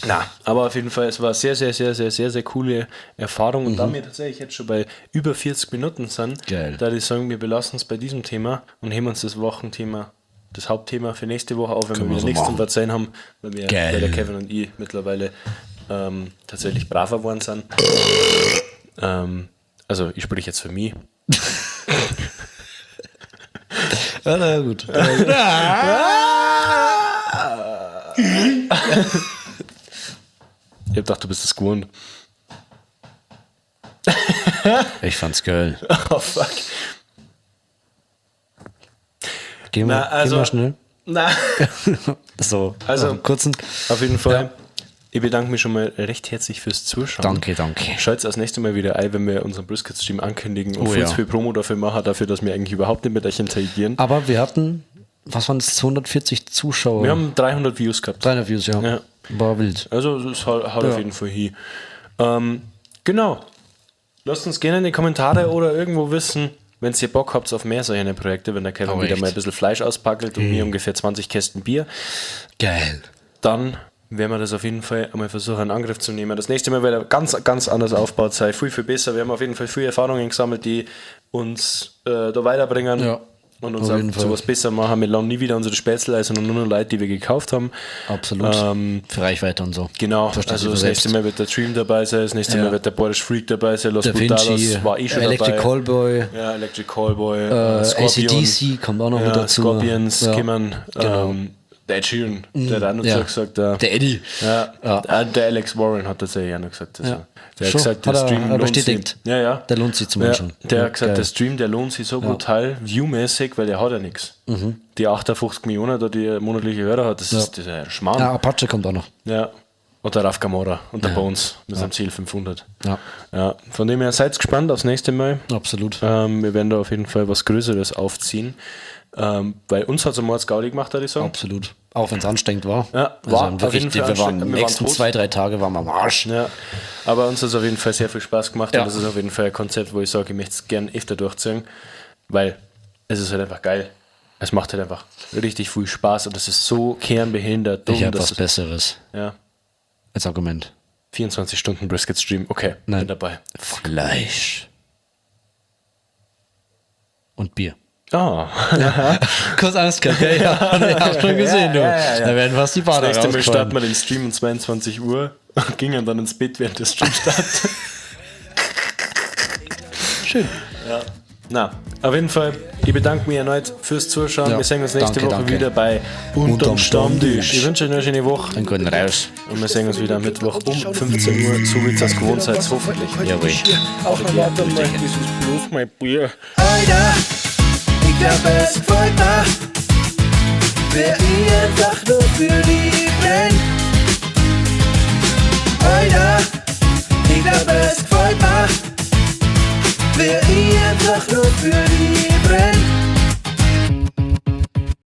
[SPEAKER 2] Na, aber auf jeden Fall, es war eine sehr, sehr, sehr, sehr, sehr, sehr coole Erfahrung. Und da wir tatsächlich jetzt schon bei über 40 Minuten sind,
[SPEAKER 3] Geil.
[SPEAKER 2] da ich sagen, wir belassen es bei diesem Thema und heben uns das Wochenthema, das Hauptthema für nächste Woche auf, wenn
[SPEAKER 3] Können
[SPEAKER 2] wir
[SPEAKER 3] wir
[SPEAKER 2] wieder
[SPEAKER 3] so
[SPEAKER 2] nichts
[SPEAKER 3] machen.
[SPEAKER 2] zum Verzeihen haben, weil wir,
[SPEAKER 3] Geil.
[SPEAKER 2] weil der Kevin und ich mittlerweile tatsächlich braver geworden sind. Also ich spreche jetzt für mich.
[SPEAKER 3] Ja, na gut.
[SPEAKER 2] Ich hab gedacht, du bist das gewohnt.
[SPEAKER 3] Ich fand's geil.
[SPEAKER 2] Oh fuck.
[SPEAKER 3] Gehen wir, gehen wir schnell.
[SPEAKER 2] Na.
[SPEAKER 3] So,
[SPEAKER 2] Also-
[SPEAKER 3] auf einen kurzen.
[SPEAKER 2] Auf jeden Fall.
[SPEAKER 3] Ja.
[SPEAKER 2] Ich bedanke mich schon mal recht herzlich fürs Zuschauen.
[SPEAKER 3] Danke, danke.
[SPEAKER 2] Schalt's das nächste Mal wieder ein, wenn wir unseren Brisket-Stream ankündigen und
[SPEAKER 3] Oh
[SPEAKER 2] viel
[SPEAKER 3] ja.
[SPEAKER 2] zu viel Promo dafür machen, dafür, dass wir eigentlich überhaupt nicht mit euch interagieren.
[SPEAKER 3] Aber wir hatten, was waren das, 240 Zuschauer?
[SPEAKER 2] Wir haben 300 Views gehabt.
[SPEAKER 3] 300 Views, ja.
[SPEAKER 2] Ja.
[SPEAKER 3] War wild.
[SPEAKER 2] Also das ist halt
[SPEAKER 3] Ja.
[SPEAKER 2] auf jeden Fall hin. Genau. Lasst uns gerne in die Kommentare oder irgendwo wissen, wenn ihr Bock habt auf mehr solche Projekte, wenn der Kevin
[SPEAKER 3] Aber
[SPEAKER 2] wieder
[SPEAKER 3] echt.
[SPEAKER 2] mal ein bisschen Fleisch auspackelt und mir ungefähr 20 Kästen Bier,
[SPEAKER 3] Geil.
[SPEAKER 2] dann werden wir das auf jeden Fall einmal versuchen, in Angriff zu nehmen. Das nächste Mal wird er ganz, ganz anders aufgebaut sein, viel, viel besser. Wir haben auf jeden Fall viele Erfahrungen gesammelt, die uns da weiterbringen
[SPEAKER 3] Ja,
[SPEAKER 2] und uns
[SPEAKER 3] auf
[SPEAKER 2] auch
[SPEAKER 3] jeden Fall.
[SPEAKER 2] sowas besser machen. Wir laden nie wieder unsere Spätzle ein, sondern nur noch Leute, die wir gekauft haben.
[SPEAKER 3] Absolut. Für Reichweite und so.
[SPEAKER 2] Genau,
[SPEAKER 3] Versteht
[SPEAKER 2] also
[SPEAKER 3] sich
[SPEAKER 2] das
[SPEAKER 3] von
[SPEAKER 2] nächste
[SPEAKER 3] selbst.
[SPEAKER 2] Mal wird der Dream dabei sein, das nächste
[SPEAKER 3] Ja.
[SPEAKER 2] Mal wird der Boris Freak dabei sein, Los
[SPEAKER 3] Da
[SPEAKER 2] Brutalos
[SPEAKER 3] Vinci,
[SPEAKER 2] war schon
[SPEAKER 3] Electric
[SPEAKER 2] dabei.
[SPEAKER 3] Callboy,
[SPEAKER 2] Ja, Electric Callboy, Scorpion.
[SPEAKER 3] ACDC kommt auch noch mit dazu.
[SPEAKER 2] Scorpions,
[SPEAKER 3] Ja.
[SPEAKER 2] kommen,
[SPEAKER 3] Genau.
[SPEAKER 2] der Ed Sheeran, der hat auch noch
[SPEAKER 3] Ja.
[SPEAKER 2] so gesagt,
[SPEAKER 3] Der Eddie.
[SPEAKER 2] ja,
[SPEAKER 3] Ja.
[SPEAKER 2] Der Alex Warren hat tatsächlich auch noch gesagt. Also,
[SPEAKER 3] Ja.
[SPEAKER 2] Der hat
[SPEAKER 3] Schon?
[SPEAKER 2] gesagt, der
[SPEAKER 3] Hat er-
[SPEAKER 2] Stream
[SPEAKER 3] hat er
[SPEAKER 2] lohnt
[SPEAKER 3] bestätigt?
[SPEAKER 2] sich. Ja, ja.
[SPEAKER 3] Der lohnt sich zum
[SPEAKER 2] Ja,
[SPEAKER 3] Anschauen.
[SPEAKER 2] der
[SPEAKER 3] Ja,
[SPEAKER 2] hat gesagt,
[SPEAKER 3] geil.
[SPEAKER 2] der Stream, der lohnt sich so brutal, viewmäßig, weil der hat ja nichts. Die 58 Millionen, da die monatliche Hörer hat, das ist ein Schmarrn.
[SPEAKER 3] Ja, Apache kommt auch noch.
[SPEAKER 2] Ja. Und der Raf Gamora und der Bones mit seinem Ziel 500.
[SPEAKER 3] Ja,
[SPEAKER 2] Ja, von dem her seid gespannt aufs nächste Mal.
[SPEAKER 3] absolut.
[SPEAKER 2] Wir werden da auf jeden Fall was Größeres aufziehen. Weil uns hat es einmal Gaudi gemacht, würde ich sagen.
[SPEAKER 3] Absolut. Auch wenn es anstrengend war.
[SPEAKER 2] Ja,
[SPEAKER 3] also
[SPEAKER 2] war auf
[SPEAKER 3] wirklich,
[SPEAKER 2] jeden Fall
[SPEAKER 3] wir waren
[SPEAKER 2] anstrengend.
[SPEAKER 3] die
[SPEAKER 2] Wir waren
[SPEAKER 3] nächsten
[SPEAKER 2] tot.
[SPEAKER 3] 2-3 Tage waren wir am Arsch.
[SPEAKER 2] Ja, aber uns hat es auf jeden Fall sehr viel Spaß gemacht
[SPEAKER 3] Ja.
[SPEAKER 2] und das ist auf jeden Fall ein Konzept, wo ich sage, ich möchte es gerne öfter durchziehen, weil es ist halt einfach geil. Es macht halt einfach richtig viel Spaß und es ist so kernbehindert dumm.
[SPEAKER 3] Ich habe
[SPEAKER 2] dass
[SPEAKER 3] was Besseres
[SPEAKER 2] ja,
[SPEAKER 3] als Argument.
[SPEAKER 2] 24 Stunden Brisket Stream. Okay,
[SPEAKER 3] Nein.
[SPEAKER 2] bin dabei.
[SPEAKER 3] Fleisch. Und Bier.
[SPEAKER 2] Ah,
[SPEAKER 3] Kurz Angst gehabt. Ja, ich hab's schon gesehen, du. Da werden fast die Bader
[SPEAKER 2] das nächste Mal
[SPEAKER 3] rausgefahren.
[SPEAKER 2] starten wir den Stream um 22 Uhr und gingen dann ins Bett, während der Stream startet.
[SPEAKER 3] Schön.
[SPEAKER 2] Na, auf jeden Fall, ich bedanke mich erneut fürs Zuschauen.
[SPEAKER 3] Ja,
[SPEAKER 2] Wir sehen uns nächste Woche
[SPEAKER 3] danke.
[SPEAKER 2] wieder bei Unterm Stammtisch. Ich wünsche euch eine schöne Woche
[SPEAKER 3] Einen guten Raus.
[SPEAKER 2] und wir sehen uns wieder am Mittwoch um 15 Uhr, so wie es als gewohnt seid, hoffentlich.
[SPEAKER 3] Jawohl.
[SPEAKER 2] Warte mal, das ist bloß mein Bier.
[SPEAKER 1] Alter, ich glaub, es gefällt mir, wer ich einfach nur für die brennt. Alter, ich glaub, es gefällt mir, wer ich einfach nur für die brennt.